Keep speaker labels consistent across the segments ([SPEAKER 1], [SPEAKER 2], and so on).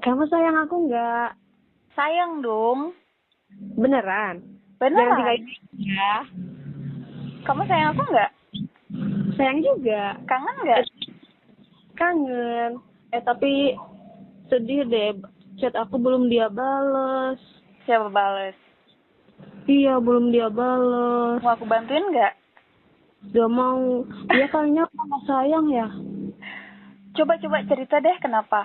[SPEAKER 1] Kamu sayang aku nggak?
[SPEAKER 2] Sayang dong.
[SPEAKER 1] Beneran? Jangan
[SPEAKER 2] Beneran.
[SPEAKER 1] tinggalin ya.
[SPEAKER 2] Kamu sayang aku nggak?
[SPEAKER 1] Sayang juga.
[SPEAKER 2] Kangen nggak?
[SPEAKER 1] Kangen. Tapi sedih deh. Chat aku belum dia bales.
[SPEAKER 2] Siapa bales?
[SPEAKER 1] Iya, belum dia bales.
[SPEAKER 2] Mau aku bantuin nggak?
[SPEAKER 1] Gak mau. Dia kayaknya sama sayang ya.
[SPEAKER 2] Coba cerita deh kenapa.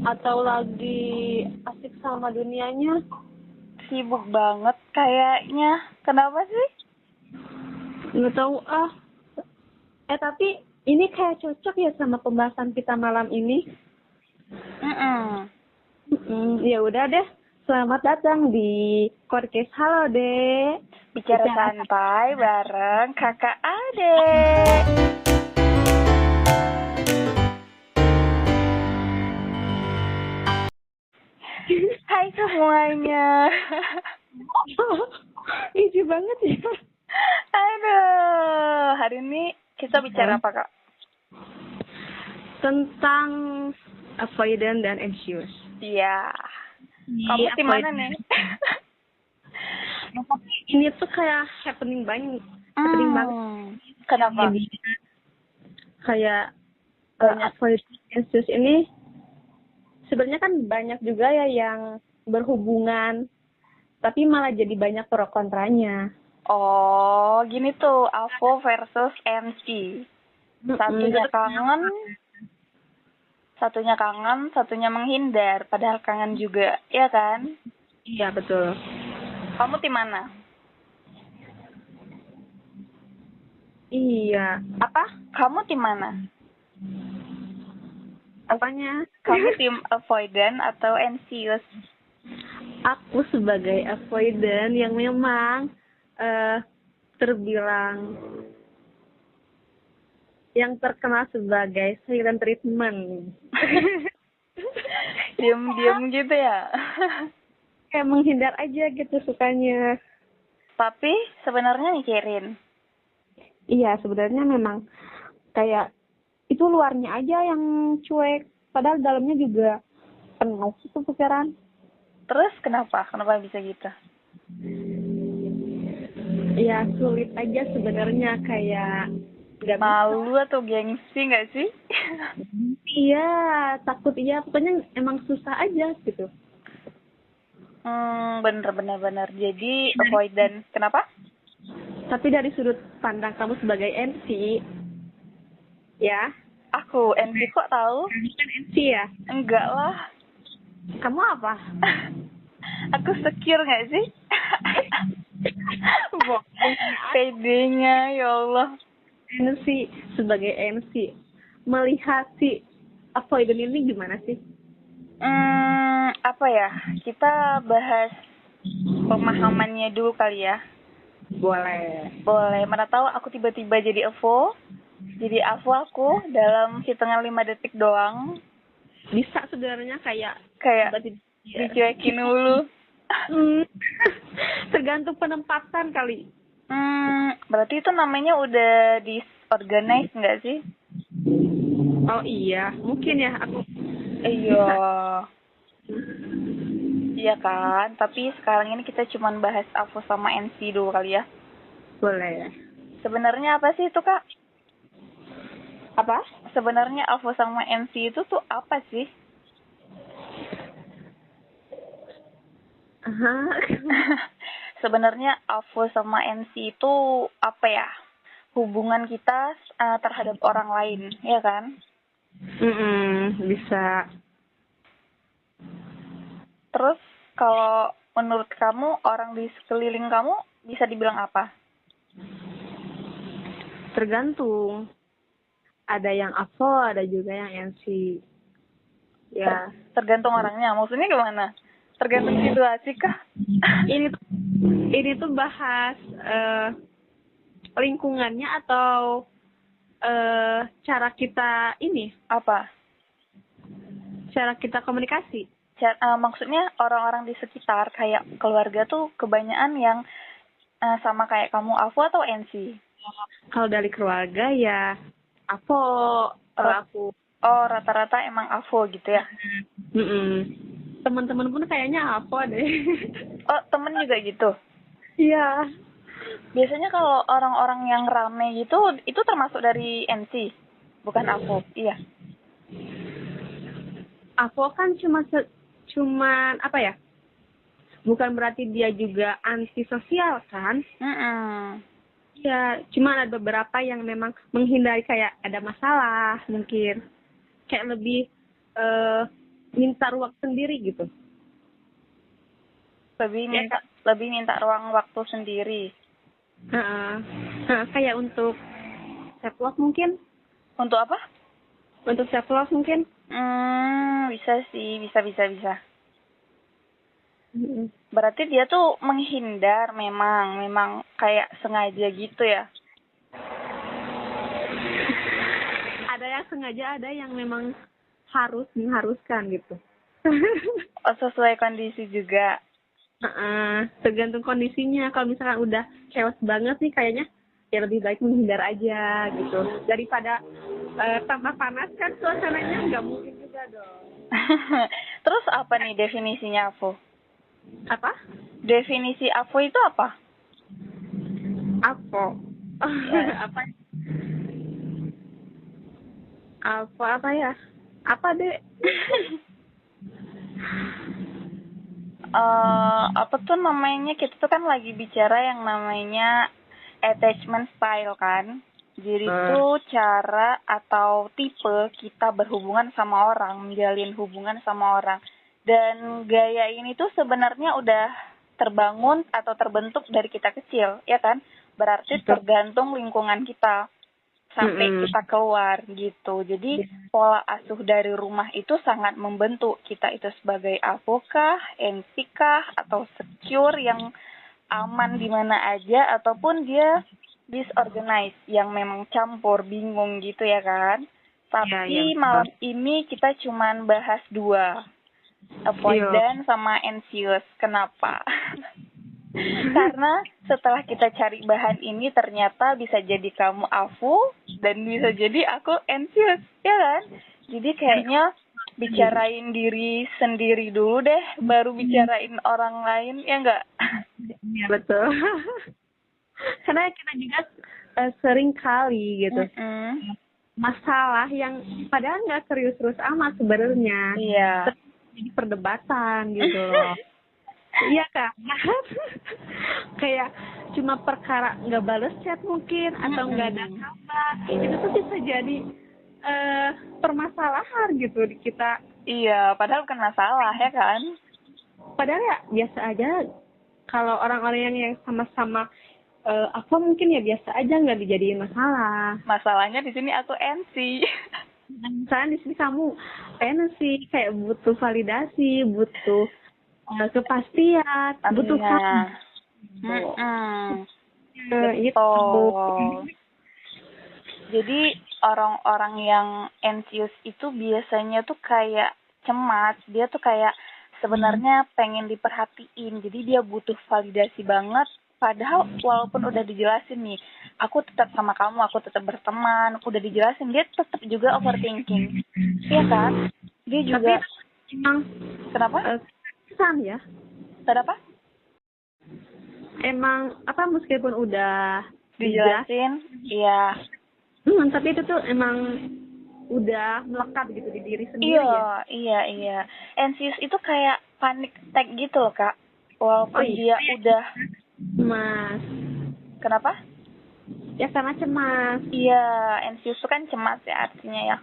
[SPEAKER 1] Atau lagi asik sama dunianya.
[SPEAKER 2] Sibuk banget kayaknya. Kenapa sih?
[SPEAKER 1] Nggak tahu ah. Tapi ini kayak cocok ya sama pembahasan kita malam ini. Ya udah deh. Selamat datang di podcast Halo Dek.
[SPEAKER 2] Bicara santai bareng kakak adek. Hai semuanya.
[SPEAKER 1] Lucu banget ya.
[SPEAKER 2] Aduh, hari ini kita bicara apa kak?
[SPEAKER 1] Tentang avoidant dan anxious.
[SPEAKER 2] Iya. Kamu tim mana nih?
[SPEAKER 1] Ini tuh kayak happening banget.
[SPEAKER 2] Kenapa?
[SPEAKER 1] Jadi, kayak avoidant anxious ini sebenarnya kan banyak juga ya yang berhubungan, tapi malah jadi banyak pro kontranya.
[SPEAKER 2] Oh, gini tuh, Avo versus MC. Satunya kangen, satunya menghindar, padahal kangen juga, ya kan?
[SPEAKER 1] Iya, betul.
[SPEAKER 2] Kamu tim mana?
[SPEAKER 1] Iya. Apa?
[SPEAKER 2] Kamu tim mana?
[SPEAKER 1] Apanya?
[SPEAKER 2] Kamu tim avoidant atau anxious?
[SPEAKER 1] Aku sebagai avoidant yang memang terbilang yang terkenal sebagai silent treatment.
[SPEAKER 2] Diam-diam gitu ya?
[SPEAKER 1] Kayak menghindar aja gitu sukanya.
[SPEAKER 2] Tapi sebenarnya mikirin.
[SPEAKER 1] Iya, sebenarnya memang kayak itu luarnya aja yang cuek, padahal dalamnya juga penuh itu pikiran.
[SPEAKER 2] Terus kenapa? Kenapa bisa gitu?
[SPEAKER 1] Ya sulit aja sebenarnya, kayak
[SPEAKER 2] nggak malu atau gengsi nggak sih?
[SPEAKER 1] Iya, takut iya, pokoknya emang susah aja gitu.
[SPEAKER 2] Bener. Jadi avoidant. Kenapa?
[SPEAKER 1] Tapi dari sudut pandang kamu sebagai MC, ya?
[SPEAKER 2] Aku MC kok tahu?
[SPEAKER 1] Kan MC ya?
[SPEAKER 2] Enggak lah.
[SPEAKER 1] Kamu apa?
[SPEAKER 2] Aku secure nggak sih? PD-nya ya Allah.
[SPEAKER 1] MC sebagai MC melihat si avoidant ini gimana sih?
[SPEAKER 2] Apa ya? Kita bahas pemahamannya dulu kali ya.
[SPEAKER 1] Boleh.
[SPEAKER 2] Mana tahu aku tiba-tiba jadi avo. Jadi aku dalam hitungan 5 detik doang.
[SPEAKER 1] Bisa sebenarnya kayak
[SPEAKER 2] dicuekin dulu.
[SPEAKER 1] Tergantung penempatan kali.
[SPEAKER 2] Berarti itu namanya udah disorganize nggak sih?
[SPEAKER 1] Oh iya, mungkin ya aku.
[SPEAKER 2] Iya. Iya kan, tapi sekarang ini kita cuma bahas Avo sama NC dulu kali ya.
[SPEAKER 1] Boleh.
[SPEAKER 2] Sebenarnya apa sih itu kak?
[SPEAKER 1] Apa?
[SPEAKER 2] Sebenarnya Avo sama NC itu tuh apa sih? Sebenarnya Avo sama NC itu apa ya? Hubungan kita terhadap orang lain, ya kan?
[SPEAKER 1] Bisa.
[SPEAKER 2] Terus kalau menurut kamu orang di sekeliling kamu bisa dibilang apa?
[SPEAKER 1] Tergantung. Ada yang Avo, ada juga yang NC. Ya.
[SPEAKER 2] Tergantung orangnya. Maksudnya gimana? Tergantung situasi kah?
[SPEAKER 1] Ini tuh bahas lingkungannya atau cara kita ini?
[SPEAKER 2] Apa?
[SPEAKER 1] Cara kita komunikasi.
[SPEAKER 2] Maksudnya orang-orang di sekitar kayak keluarga tuh kebanyakan yang sama kayak kamu Avo atau NC?
[SPEAKER 1] Kalau dari keluarga ya Avo. Kalau aku
[SPEAKER 2] Oh, rata-rata emang AVO gitu ya?
[SPEAKER 1] Teman-teman pun kayaknya apa deh.
[SPEAKER 2] Oh, temen juga gitu?
[SPEAKER 1] Iya.
[SPEAKER 2] Biasanya kalau orang-orang yang rame gitu, itu termasuk dari MC? Bukan AVO? Iya.
[SPEAKER 1] Aku kan cuman apa ya? Bukan berarti dia juga antisosial kan? Ya, cuma ada beberapa yang memang menghindari kayak ada masalah mungkin. Kayak lebih minta ruang sendiri gitu.
[SPEAKER 2] Lebih minta ruang waktu sendiri.
[SPEAKER 1] Kayak untuk self love mungkin.
[SPEAKER 2] Untuk apa?
[SPEAKER 1] Untuk self love mungkin.
[SPEAKER 2] Bisa sih, bisa. Berarti dia tuh menghindar memang kayak sengaja gitu ya?
[SPEAKER 1] Ada yang sengaja, ada yang memang mengharuskan gitu.
[SPEAKER 2] Oh, sesuai kondisi juga.
[SPEAKER 1] Tergantung kondisinya. Kalau misalkan udah chaos banget nih kayaknya ya lebih baik menghindar aja gitu. Daripada tambah panas kan suasananya, nggak mungkin juga dong.
[SPEAKER 2] Terus apa nih definisinya AVO?
[SPEAKER 1] Apa?
[SPEAKER 2] Definisi AVO itu apa?
[SPEAKER 1] AVO. Apa ya? Apa deh?
[SPEAKER 2] Apa tuh namanya, kita tuh kan lagi bicara yang namanya attachment style kan. Jadi tuh cara atau tipe kita berhubungan sama orang, menjalin hubungan sama orang. Dan gaya ini tuh sebenarnya udah terbangun atau terbentuk dari kita kecil, ya kan? Berarti tergantung lingkungan kita sampai kita keluar gitu. Jadi pola asuh dari rumah itu sangat membentuk kita itu sebagai avokah, NC-kah, atau secure yang aman di mana aja, ataupun dia disorganized yang memang campur, bingung gitu ya kan. Tapi malam ini kita cuman bahas dua, avoidant sama anxious. Kenapa? Karena setelah kita cari bahan ini ternyata bisa jadi kamu AVO dan bisa jadi aku anxious, ya kan? Jadi kayaknya bicarain diri sendiri dulu deh, baru bicarain orang lain, ya enggak?
[SPEAKER 1] Iya, betul. Karena kita juga sering kali gitu masalah yang padahal nggak serius-serius amat sebenarnya.
[SPEAKER 2] Iya.
[SPEAKER 1] Jadi perdebatan gitu loh. Iya kan? Kayak cuma perkara nggak balas chat mungkin atau nggak ada kabar, itu tuh bisa jadi permasalahan gitu di kita.
[SPEAKER 2] Iya, padahal bukan masalah ya kan?
[SPEAKER 1] Padahal ya biasa aja. Kalau orang-orang yang sama-sama apa mungkin ya biasa aja, nggak dijadiin masalah.
[SPEAKER 2] Masalahnya di sini aku NC.
[SPEAKER 1] Misalnya di sini kamu NC kayak butuh validasi, butuh kepastian, butuh
[SPEAKER 2] Betul. Jadi orang-orang yang anxious itu biasanya tuh kayak cemas, dia tuh kayak sebenarnya pengen diperhatiin, jadi dia butuh validasi banget. Padahal walaupun udah dijelasin nih, aku tetap sama kamu, aku tetap berteman, udah dijelasin, dia tetap juga overthinking, iya kan? Dia juga.
[SPEAKER 1] Tapi emang
[SPEAKER 2] kenapa?
[SPEAKER 1] Ya.
[SPEAKER 2] Kenapa?
[SPEAKER 1] Emang apa meskipun udah
[SPEAKER 2] dijelasin, iya.
[SPEAKER 1] Tapi itu tuh emang udah melekat gitu di diri sendiri ya.
[SPEAKER 2] Iya. Anxious itu kayak panic attack gitu loh, Kak. Walaupun dia udah
[SPEAKER 1] cemas.
[SPEAKER 2] Kenapa?
[SPEAKER 1] Ya karena cemas.
[SPEAKER 2] Iya, anxious itu kan cemas ya artinya ya.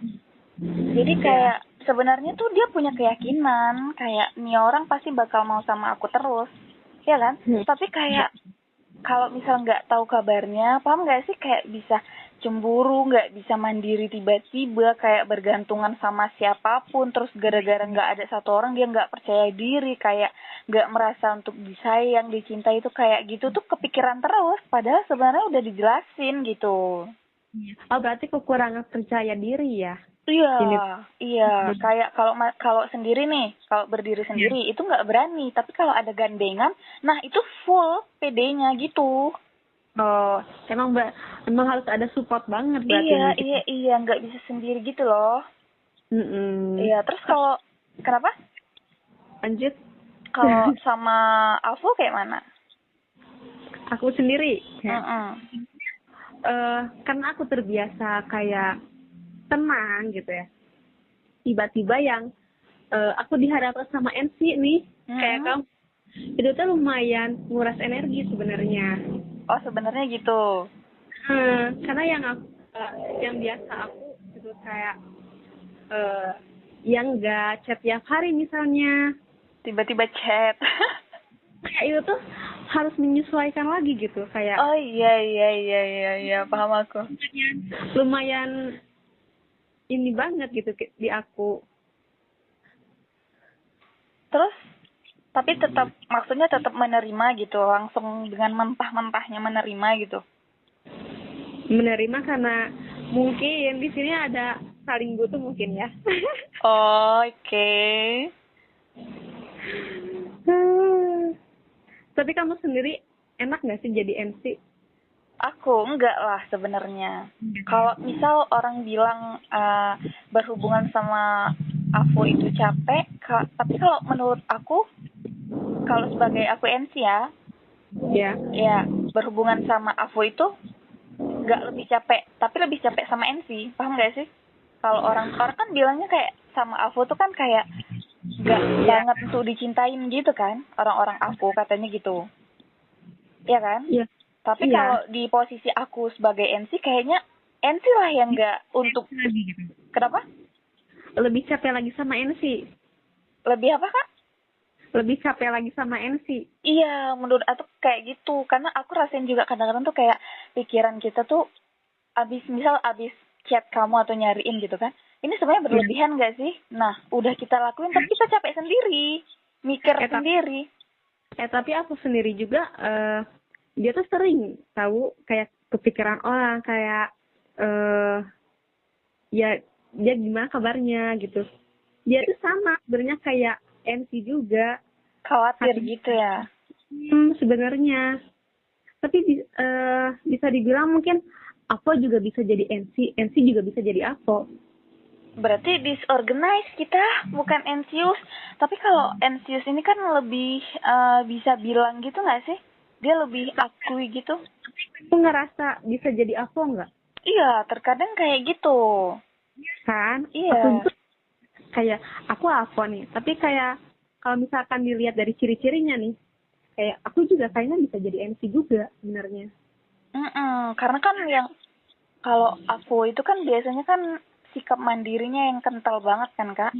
[SPEAKER 2] Jadi kayak sebenarnya tuh dia punya keyakinan kayak nih orang pasti bakal mau sama aku terus, ya kan? Tapi kayak kalau misal nggak tahu kabarnya, paham nggak sih, kayak bisa cemburu, nggak bisa mandiri tiba-tiba, kayak bergantungan sama siapapun, terus gara-gara nggak ada satu orang dia nggak percaya diri, kayak nggak merasa untuk disayang, dicintai, itu kayak gitu tuh kepikiran terus, padahal sebenarnya udah dijelasin gitu.
[SPEAKER 1] Oh, berarti kekurangan percaya diri ya?
[SPEAKER 2] Iya. Kayak kalau sendiri nih, kalau berdiri sendiri itu nggak berani, tapi kalau ada gandengan, nah itu full PD-nya gitu.
[SPEAKER 1] Oh, emang harus ada support banget berarti.
[SPEAKER 2] Iya, nggak bisa sendiri gitu loh. Iya, terus kalau kenapa?
[SPEAKER 1] Lanjut.
[SPEAKER 2] Kalau sama Afu kayak mana?
[SPEAKER 1] Aku sendiri ya.
[SPEAKER 2] Mm-mm.
[SPEAKER 1] Karena aku terbiasa kayak tenang gitu ya. Tiba-tiba yang aku dihadapkan sama MC nih, kayak kamu, itu tuh lumayan nguras energi sebenarnya.
[SPEAKER 2] Oh, sebenarnya gitu.
[SPEAKER 1] Karena yang biasa aku itu kayak yang enggak chat tiap hari misalnya,
[SPEAKER 2] Tiba-tiba chat.
[SPEAKER 1] kayak itu tuh harus menyesuaikan lagi gitu, kayak
[SPEAKER 2] Oh iya, paham aku.
[SPEAKER 1] lumayan ini banget gitu di aku.
[SPEAKER 2] Terus tapi tetap maksudnya tetap menerima gitu, langsung dengan mentah-mentahnya menerima gitu.
[SPEAKER 1] Menerima karena mungkin di sini ada saling butuh mungkin ya.
[SPEAKER 2] Oh, oke.
[SPEAKER 1] Tapi kamu sendiri enak nggak sih jadi MC?
[SPEAKER 2] Aku enggak lah sebenarnya. Kalau misal orang bilang berhubungan sama aku itu capek, tapi kalau menurut aku, kalau sebagai aku MC ya,
[SPEAKER 1] Ya.
[SPEAKER 2] ya berhubungan sama aku itu enggak lebih capek, tapi lebih capek sama MC. Paham gak sih? Kalau orang kan bilangnya kayak sama aku tuh kan kayak enggak banget untuk dicintain gitu kan, orang-orang aku katanya gitu. Iya kan?
[SPEAKER 1] Iya.
[SPEAKER 2] Tapi kalau di posisi aku sebagai MC, kayaknya MC lah yang nggak untuk... Kenapa?
[SPEAKER 1] Lebih capek lagi sama MC.
[SPEAKER 2] Lebih apa, Kak?
[SPEAKER 1] Lebih capek lagi sama MC.
[SPEAKER 2] Iya, menurut aku kayak gitu. Karena aku rasain juga kadang-kadang tuh kayak pikiran kita tuh misal abis chat kamu atau nyariin gitu kan. Ini sebenarnya berlebihan nggak sih? Nah, udah kita lakuin, tapi kita capek sendiri. Mikir sendiri.
[SPEAKER 1] Tapi aku sendiri juga... dia tuh sering tahu kayak kepikiran orang, kayak ya dia gimana kabarnya gitu. Dia tuh sama sebenarnya kayak MC juga,
[SPEAKER 2] Khawatir gitu ya.
[SPEAKER 1] sebenarnya. Tapi bisa dibilang mungkin Apo juga bisa jadi MC, MC juga bisa jadi Apo.
[SPEAKER 2] Berarti disorganized kita, bukan anxious. Tapi kalau anxious ini kan lebih bisa bilang gitu nggak sih? Dia lebih akui gitu.
[SPEAKER 1] Kamu ngerasa bisa jadi Apo nggak?
[SPEAKER 2] Iya, terkadang kayak gitu.
[SPEAKER 1] Kan?
[SPEAKER 2] Iya.
[SPEAKER 1] Aku juga kayak aku Apo nih. Tapi kayak kalau misalkan dilihat dari ciri-cirinya nih, kayak aku juga kayaknya bisa jadi MC juga sebenarnya.
[SPEAKER 2] Karena kan yang kalau aku itu kan biasanya kan sikap mandirinya yang kental banget kan, Kak?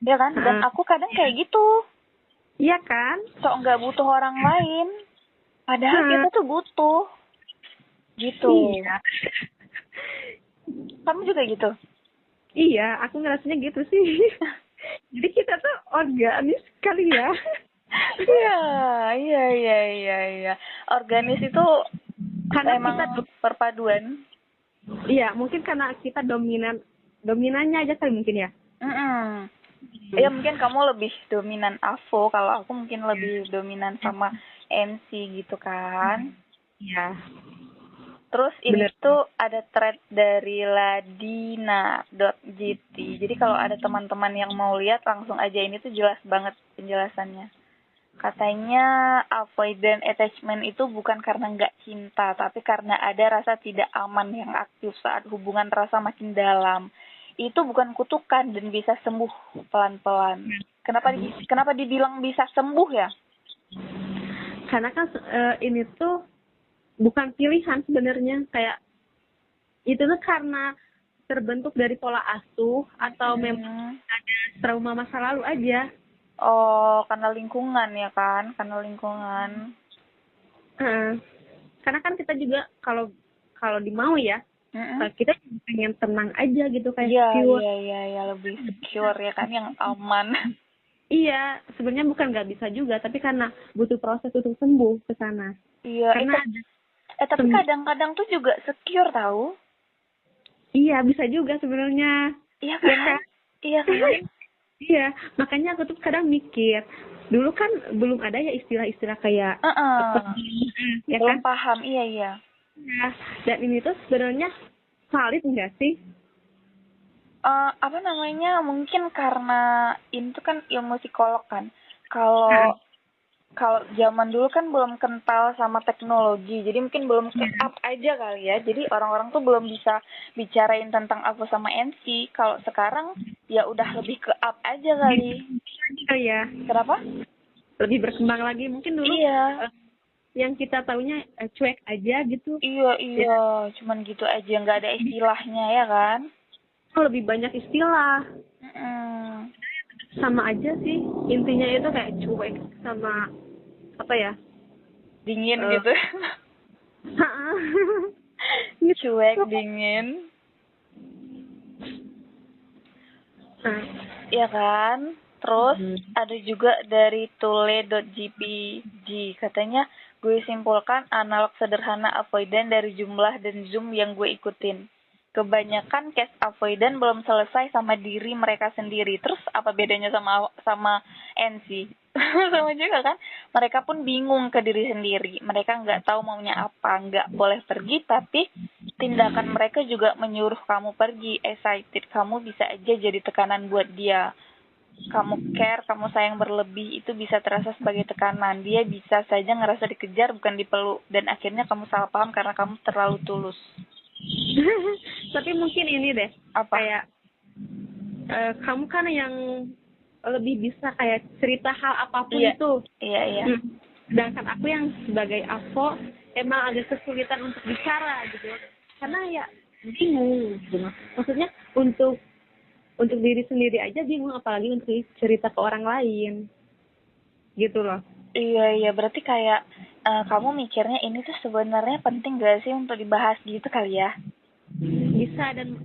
[SPEAKER 2] Iya kan? Dan aku kadang kayak gitu.
[SPEAKER 1] Iya kan?
[SPEAKER 2] Sok nggak butuh orang lain. Padahal kita tuh butuh. Gitu.
[SPEAKER 1] Iya.
[SPEAKER 2] Kamu juga gitu?
[SPEAKER 1] Iya, aku ngerasanya gitu sih. Jadi kita tuh organis kali ya.
[SPEAKER 2] Iya. Organis itu karena emang kita perpaduan.
[SPEAKER 1] Iya, mungkin karena kita dominannya aja kali mungkin ya.
[SPEAKER 2] Ya mungkin kamu lebih dominan Avo, kalau aku mungkin lebih dominan sama MC gitu kan.
[SPEAKER 1] Iya.
[SPEAKER 2] Terus ini tuh ada thread dari ladina.gt. Jadi kalau ada teman-teman yang mau lihat langsung aja, ini tuh jelas banget penjelasannya. Katanya avoidant attachment itu bukan karena nggak cinta, tapi karena ada rasa tidak aman yang aktif saat hubungan terasa makin dalam. Itu bukan kutukan dan bisa sembuh pelan-pelan. Kenapa dibilang bisa sembuh ya?
[SPEAKER 1] Karena kan ini tuh bukan pilihan sebenarnya, kayak itu tuh karena terbentuk dari pola asuh atau memang ada trauma masa lalu aja.
[SPEAKER 2] Oh, karena lingkungan ya kan? Karena lingkungan.
[SPEAKER 1] Karena kan kita juga kalau dimau ya, kita pengen tenang aja gitu, kayak secure.
[SPEAKER 2] Iya, lebih secure ya kan, yang aman.
[SPEAKER 1] Iya, sebenarnya bukan nggak bisa juga, tapi karena butuh proses untuk sembuh ke sana.
[SPEAKER 2] Iya,
[SPEAKER 1] karena
[SPEAKER 2] tapi kadang-kadang tuh juga secure tahu.
[SPEAKER 1] Iya, bisa juga sebenarnya.
[SPEAKER 2] Iya kan? Iya kan?
[SPEAKER 1] Iya, makanya aku tuh kadang mikir, dulu kan belum ada ya istilah-istilah kayak
[SPEAKER 2] ya belum kan? Paham, iya.
[SPEAKER 1] Nah, dan ini tuh sebenarnya valid nggak sih?
[SPEAKER 2] Apa namanya, mungkin karena itu kan ilmu psikolog kan. Kalau kalau zaman dulu kan belum kental sama teknologi, jadi mungkin belum ke up aja kali ya. Jadi orang-orang tuh belum bisa bicarain tentang apa sama NC. Kalau sekarang ya udah lebih ke up aja kali.
[SPEAKER 1] Gitu ya.
[SPEAKER 2] Kenapa?
[SPEAKER 1] Lebih berkembang lagi. Mungkin dulu
[SPEAKER 2] Iya.
[SPEAKER 1] yang kita taunya cuek aja gitu.
[SPEAKER 2] Iya, cuman gitu aja, nggak ada istilahnya ya kan?
[SPEAKER 1] Lebih banyak istilah.
[SPEAKER 2] Mm-mm.
[SPEAKER 1] Sama aja sih. Intinya itu kayak cuek sama apa ya?
[SPEAKER 2] Dingin gitu. Cuek, dingin.
[SPEAKER 1] Nah,
[SPEAKER 2] Ya kan? Terus ada juga dari tule.jpg, katanya gue simpulkan analog sederhana avoidant dari jumlah dan zoom yang gue ikutin. Kebanyakan case avoidant belum selesai sama diri mereka sendiri. Terus apa bedanya sama NC? Sama juga kan? Mereka pun bingung ke diri sendiri. Mereka nggak tahu maunya apa. Nggak boleh pergi, tapi tindakan mereka juga menyuruh kamu pergi. Excited, kamu bisa aja jadi tekanan buat dia. Kamu care, kamu sayang berlebih, itu bisa terasa sebagai tekanan. Dia bisa saja ngerasa dikejar, bukan dipeluk. Dan akhirnya kamu salah paham karena kamu terlalu tulus.
[SPEAKER 1] tapi mungkin ini deh.
[SPEAKER 2] Apa?
[SPEAKER 1] Kayak kamu kan yang lebih bisa kayak cerita hal apapun
[SPEAKER 2] Iya.
[SPEAKER 1] itu.
[SPEAKER 2] Iya.
[SPEAKER 1] Sedangkan aku yang sebagai avo emang agak kesulitan untuk bicara gitu. Karena ya bingung gitu. Maksudnya untuk diri sendiri aja bingung, apalagi untuk cerita ke orang lain. Gitu loh.
[SPEAKER 2] Iya, berarti kayak kamu mikirnya ini tuh sebenarnya penting gak sih untuk dibahas gitu kali ya?
[SPEAKER 1] Bisa, dan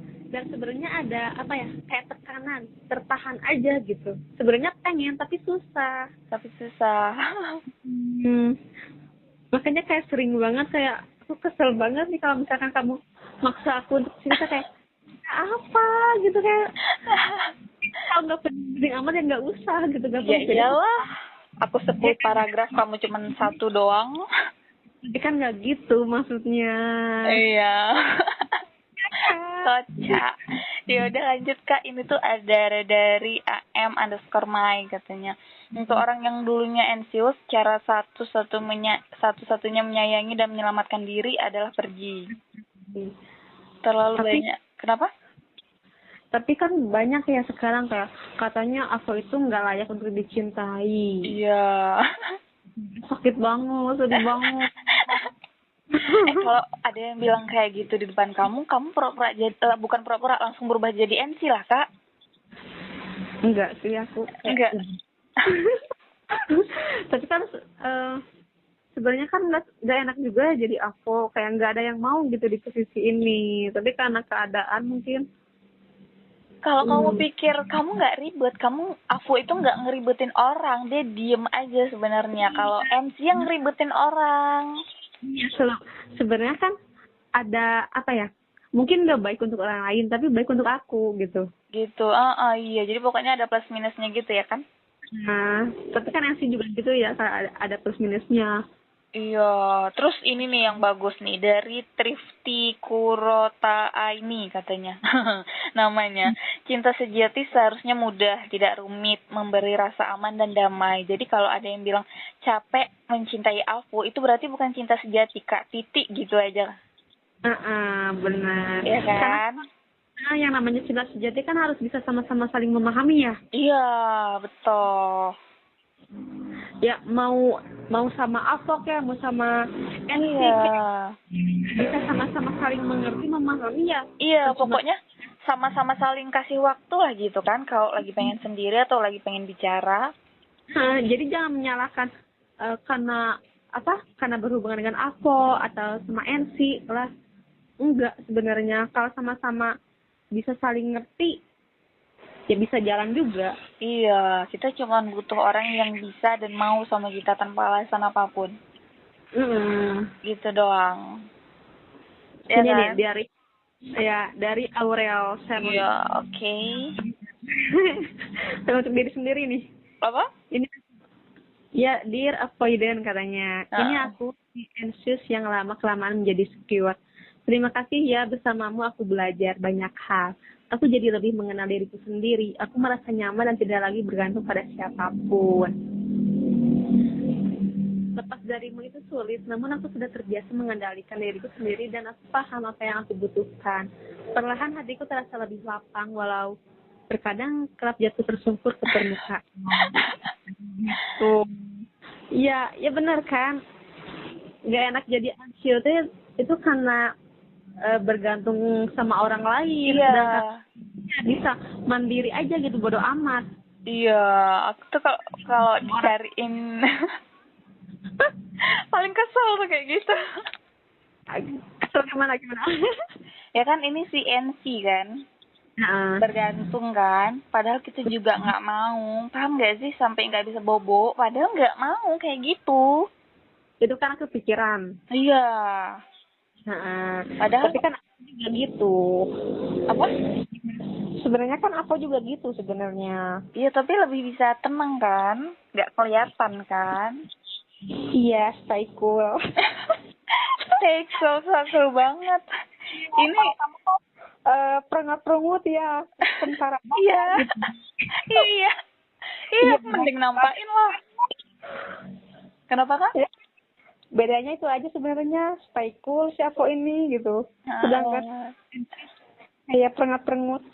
[SPEAKER 1] sebenarnya ada apa ya, kayak tekanan, tertahan aja gitu. Sebenarnya pengen tapi susah. Makanya kayak sering banget kayak aku kesel banget nih kalau misalkan kamu maksa aku untuk cerita kayak apa gitu, kayak kalau nggak penting amat ya nggak usah gitu, nggak
[SPEAKER 2] Ya
[SPEAKER 1] perlu.
[SPEAKER 2] iyalah, aku 10 paragraf, kamu cuma 1 doang.
[SPEAKER 1] Tapi kan nggak gitu maksudnya.
[SPEAKER 2] Iya. Kocak. Ya udah lanjut Kak, ini tuh ada dari AM_my katanya. Untuk orang yang dulunya anxious, cara satu-satunya menyayangi dan menyelamatkan diri adalah pergi. Terlalu banyak. Kenapa?
[SPEAKER 1] Tapi kan banyak ya sekarang kayak katanya aku itu nggak layak untuk dicintai.
[SPEAKER 2] Iya.
[SPEAKER 1] Sakit banget, sedih banget.
[SPEAKER 2] Kalau ada yang bilang kayak gitu di depan kamu pura-pura jadi, bukan pura-pura, langsung berubah jadi NC lah Kak.
[SPEAKER 1] Enggak sih aku.
[SPEAKER 2] Enggak.
[SPEAKER 1] Tapi kan sebenarnya kan nggak enak juga jadi aku, kayak nggak ada yang mau gitu di posisi ini. Tapi karena keadaan mungkin.
[SPEAKER 2] Kalau kamu pikir kamu nggak ribet, Afu itu nggak ngeribetin orang, dia diem aja sebenarnya. Kalau MC yang ngeribetin orang.
[SPEAKER 1] Sebenarnya kan ada apa ya? Mungkin nggak baik untuk orang lain, tapi baik untuk aku gitu.
[SPEAKER 2] Gitu, iya. Jadi pokoknya ada plus minusnya gitu ya kan?
[SPEAKER 1] Nah, tapi kan MC juga gitu ya, ada plus minusnya.
[SPEAKER 2] Iya, terus ini nih yang bagus nih dari Trifty Kurota Aini katanya. Namanya. Cinta sejati seharusnya mudah, tidak rumit, memberi rasa aman dan damai. Jadi kalau ada yang bilang capek mencintai aku, itu berarti bukan cinta sejati, Kak. Titik gitu aja.
[SPEAKER 1] Benar.
[SPEAKER 2] Iya kan?
[SPEAKER 1] Karena yang namanya cinta sejati kan harus bisa sama-sama saling memahami ya.
[SPEAKER 2] Iya, betul.
[SPEAKER 1] Ya mau sama Avok ya, mau sama NC, bisa sama-sama saling mengerti, memahami ya.
[SPEAKER 2] Iya, pokoknya sama-sama saling kasih waktu lah gitu kan, kalau lagi pengen sendiri atau lagi pengen bicara.
[SPEAKER 1] Jadi jangan menyalahkan karena berhubungan dengan Avok atau sama NC lah. Enggak, sebenarnya kalau sama-sama bisa saling ngerti ya bisa jalan juga.
[SPEAKER 2] Iya, kita cuma butuh orang yang bisa dan mau sama kita tanpa alasan apapun. Gitu doang. Ya
[SPEAKER 1] ini
[SPEAKER 2] kan?
[SPEAKER 1] nih dari Aurel Serli.
[SPEAKER 2] Iya, oke.
[SPEAKER 1] Untuk diri sendiri nih.
[SPEAKER 2] Apa?
[SPEAKER 1] Ini ya, dear avoidant katanya. Ini aku anxious yang lama kelamaan menjadi secure. Terima kasih ya, bersamamu aku belajar banyak hal. Aku jadi lebih mengenal diriku sendiri. Aku merasa nyaman dan tidak lagi bergantung pada siapapun. Lepas darimu itu sulit, namun aku sudah terbiasa mengendalikan diriku sendiri dan aku paham apa yang aku butuhkan. Perlahan hatiku terasa lebih lapang, walau terkadang kerap jatuh tersungkur ke permukaan. Gitu. Iya, ya benar kan? Gak enak jadi anxious itu karena bergantung sama orang lain.
[SPEAKER 2] Iya.
[SPEAKER 1] Sedangkan bisa mandiri aja gitu, bodo amat.
[SPEAKER 2] Iya, aku tuh kalau dicariin paling kesel tuh kayak gitu.
[SPEAKER 1] Kesel gimana?
[SPEAKER 2] Ya kan ini si NC kan, bergantung kan. Padahal kita juga nggak mau. Paham nggak sih, sampai nggak bisa bobo. Padahal nggak mau kayak gitu.
[SPEAKER 1] Itu kan kepikiran.
[SPEAKER 2] Iya. Padahal
[SPEAKER 1] tapi kan aku juga gitu.
[SPEAKER 2] Apa?
[SPEAKER 1] Sebenarnya kan aku juga gitu sebenarnya.
[SPEAKER 2] Iya, tapi lebih bisa tenang kan, nggak kelihatan kan.
[SPEAKER 1] Iya, stay cool.
[SPEAKER 2] Stay cool, seru banget. Ini
[SPEAKER 1] perangkat ya, tentara.
[SPEAKER 2] Iya. Iya, mending nampain lah. Kenapa kan?
[SPEAKER 1] Ya, bedanya itu aja sebenarnya, stay cool si aku ini gitu. Sedangkan kayak perengut.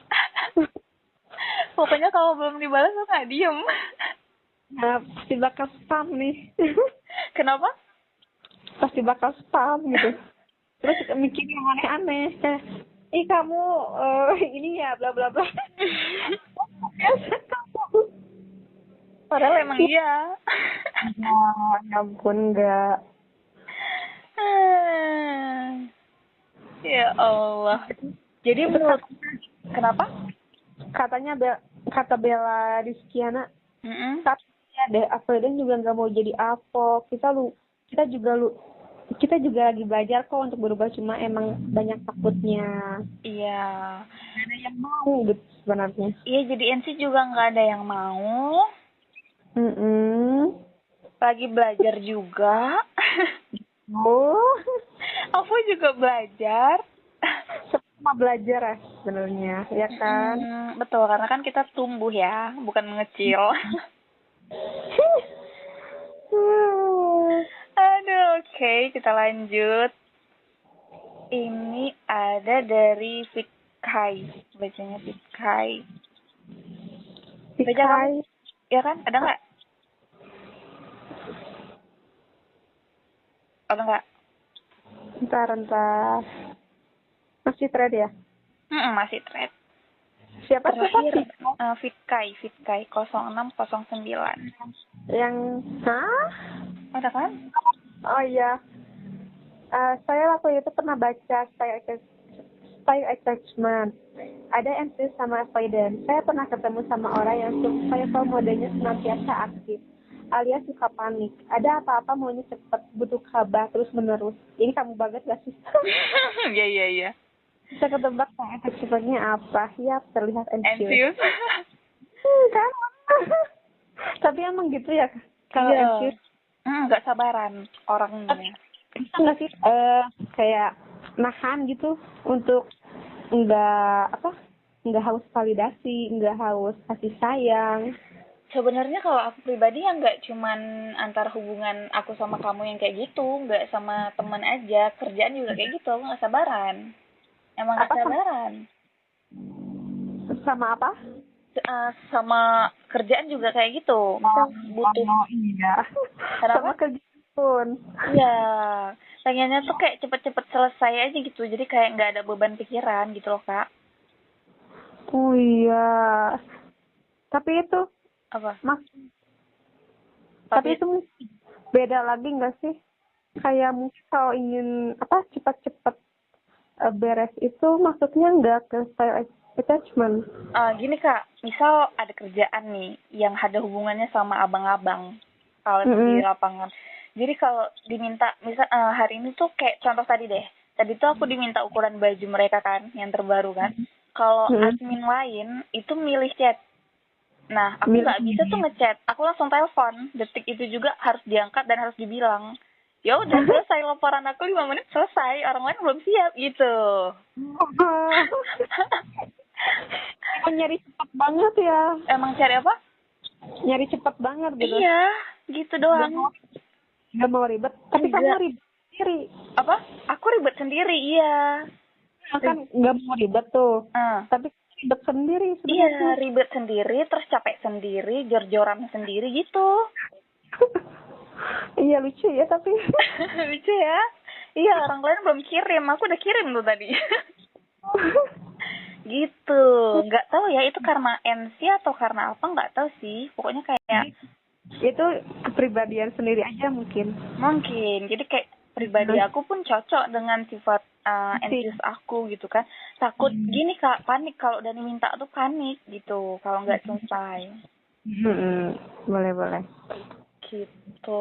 [SPEAKER 2] Pokoknya kalau belum dibalas tuh nggak diem.
[SPEAKER 1] Nah, pasti bakal spam nih.
[SPEAKER 2] Kenapa?
[SPEAKER 1] Pasti bakal spam gitu. Terus mikir yang aneh-aneh kayak, ih kamu ini ya bla bla bla.
[SPEAKER 2] Padahal emang iya.
[SPEAKER 1] Ya ampun, enggak.
[SPEAKER 2] Ya Allah. Jadi menurut kenapa?
[SPEAKER 1] Kata Bella Rizkyana, tapi ya deh, Afroden juga nggak mau jadi apa. Kita juga lagi belajar kok untuk berubah, cuma emang banyak takutnya.
[SPEAKER 2] Iya.
[SPEAKER 1] Gak ada yang mau gitu sebenarnya.
[SPEAKER 2] Iya, jadi NC juga nggak ada yang mau. Lagi belajar juga. Aku juga belajar.
[SPEAKER 1] Sama belajar ya sebenarnya, ya kan?
[SPEAKER 2] Betul, karena kan kita tumbuh ya, bukan mengecil. Aduh, oke, kita lanjut. Ini ada dari Fikkai, bacanya Fikkai. Baca kamu? Ya kan? Ada nggak? Ada nggak?
[SPEAKER 1] Bentar. Masih thread ya?
[SPEAKER 2] Masih thread.
[SPEAKER 1] Siapa
[SPEAKER 2] terakhir? Fikkai 0609.
[SPEAKER 1] Yang
[SPEAKER 2] Ada kan?
[SPEAKER 1] Oh iya. Saya waktu itu pernah baca style attachment. Ada MC sama avoidance. Saya pernah ketemu sama orang yang suka modenya senantiasa aktif, alias suka panik. Ada apa-apa maunya cepet, butuh kabar terus menerus. Ini kamu banget gak sih?
[SPEAKER 2] Iya.
[SPEAKER 1] Bisa ketebak style attachmentnya apa? Ya, terlihat anxious. Kan? Tapi emang gitu ya kalau anxious.
[SPEAKER 2] Nggak sabaran orangnya.
[SPEAKER 1] Bisa nggak sih kayak nahan gitu untuk nggak haus validasi, nggak haus kasih sayang.
[SPEAKER 2] Sebenarnya kalau aku pribadi ya nggak cuman antar hubungan aku sama kamu yang kayak gitu, nggak sama teman aja, kerjaan juga kayak gitu, aku nggak sabaran. Emang nggak sabaran.
[SPEAKER 1] Sama apa?
[SPEAKER 2] Sama kerjaan juga kayak gitu. Misal butuh.
[SPEAKER 1] Iya.
[SPEAKER 2] Sama
[SPEAKER 1] kerjaan pun.
[SPEAKER 2] Iya. Pengennya tuh kayak cepet-cepet selesai aja gitu. Jadi kayak nggak ada beban pikiran gitu loh, Kak.
[SPEAKER 1] Oh iya. Tapi itu
[SPEAKER 2] apa?
[SPEAKER 1] Tapi itu beda lagi nggak sih? Kayak mungkin kalau ingin cepat-cepat beres itu maksudnya nggak ke style attachment.
[SPEAKER 2] Gini Kak, misal ada kerjaan nih yang ada hubungannya sama abang-abang kalau di lapangan. Jadi kalau diminta, misal hari ini tuh kayak contoh tadi deh. Tadi tuh aku diminta ukuran baju mereka kan, yang terbaru kan. Kalau admin lain itu milih chat. Nah, aku nggak bisa tuh ngechat. Aku langsung telepon. Detik itu juga harus diangkat dan harus dibilang. Ya udah selesai laporan aku 5 menit selesai, orang lain belum siap gitu.
[SPEAKER 1] Emang nyari cepat banget ya.
[SPEAKER 2] Emang cari apa?
[SPEAKER 1] Nyari cepat banget gitu.
[SPEAKER 2] Iya, gitu doang.
[SPEAKER 1] Gak mau ribet. Tapi
[SPEAKER 2] Enggak.
[SPEAKER 1] kamu ribet sendiri.
[SPEAKER 2] Apa? Aku ribet sendiri, iya.
[SPEAKER 1] Kan gak mau ribet tuh. Tapi ribet sendiri sebenarnya.
[SPEAKER 2] Iya, ribet sendiri, terus capek sendiri, jor-joran sendiri gitu.
[SPEAKER 1] Iya lucu ya tapi.
[SPEAKER 2] Lucu ya? Iya, orang lain belum kirim, aku udah kirim tuh tadi. Gitu. Nggak tahu ya itu karena MC atau karena apa, nggak tahu sih. Pokoknya kayak
[SPEAKER 1] itu kepribadian sendiri aja mungkin.
[SPEAKER 2] Mungkin. Jadi kayak pribadi aku pun cocok dengan sifat anxious aku gitu kan. Takut gini Kak, panik kalau Dani minta tuh panik gitu kalau nggak selesai.
[SPEAKER 1] Boleh.
[SPEAKER 2] Gitu.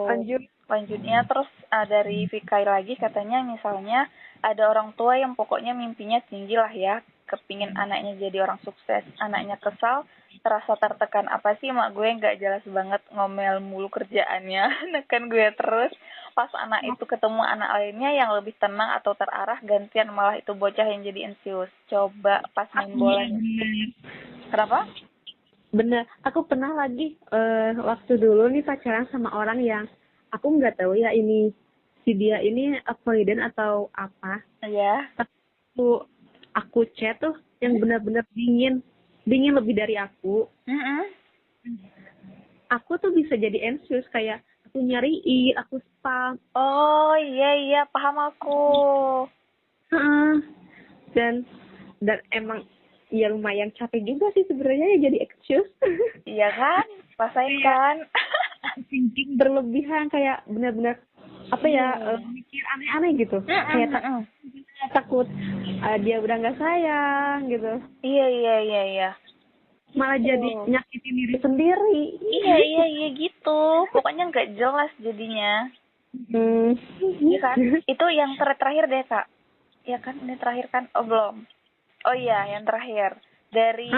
[SPEAKER 1] Lanjutnya
[SPEAKER 2] terus dari Vikai lagi katanya misalnya ada orang tua yang pokoknya mimpinya tinggi lah ya, kepingin anaknya jadi orang sukses, anaknya kesal, terasa tertekan, apa sih mak gue nggak jelas banget ngomel mulu kerjaannya, neken gue terus, pas anak itu ketemu anak lainnya yang lebih tenang atau terarah, gantian malah itu bocah yang jadi anxious. Coba pas main bola. Kenapa?
[SPEAKER 1] Bener, aku pernah lagi waktu dulu nih pacaran sama orang yang aku nggak tahu ya ini si dia ini avoidant atau apa.
[SPEAKER 2] Iya.
[SPEAKER 1] Aku chat tuh yang benar-benar dingin lebih dari aku. Aku tuh bisa jadi anxious kayak aku nyariin, aku spam.
[SPEAKER 2] Oh iya paham aku.
[SPEAKER 1] Dan emang ya lumayan capek juga sih sebenarnya ya jadi anxious.
[SPEAKER 2] Iya kan? Rasain kan?
[SPEAKER 1] Thinking berlebihan kayak benar-benar apa ya mikir aneh-aneh gitu. Kayak takut dia udah nggak sayang gitu.
[SPEAKER 2] Iya.
[SPEAKER 1] Malah jadi nyakitin diri sendiri.
[SPEAKER 2] Iya gitu. Pokoknya nggak jelas jadinya. Iya kan? Itu yang terakhir deh Kak. Iya kan? Ini terakhir kan? Oh belum. Oh iya, yang terakhir dari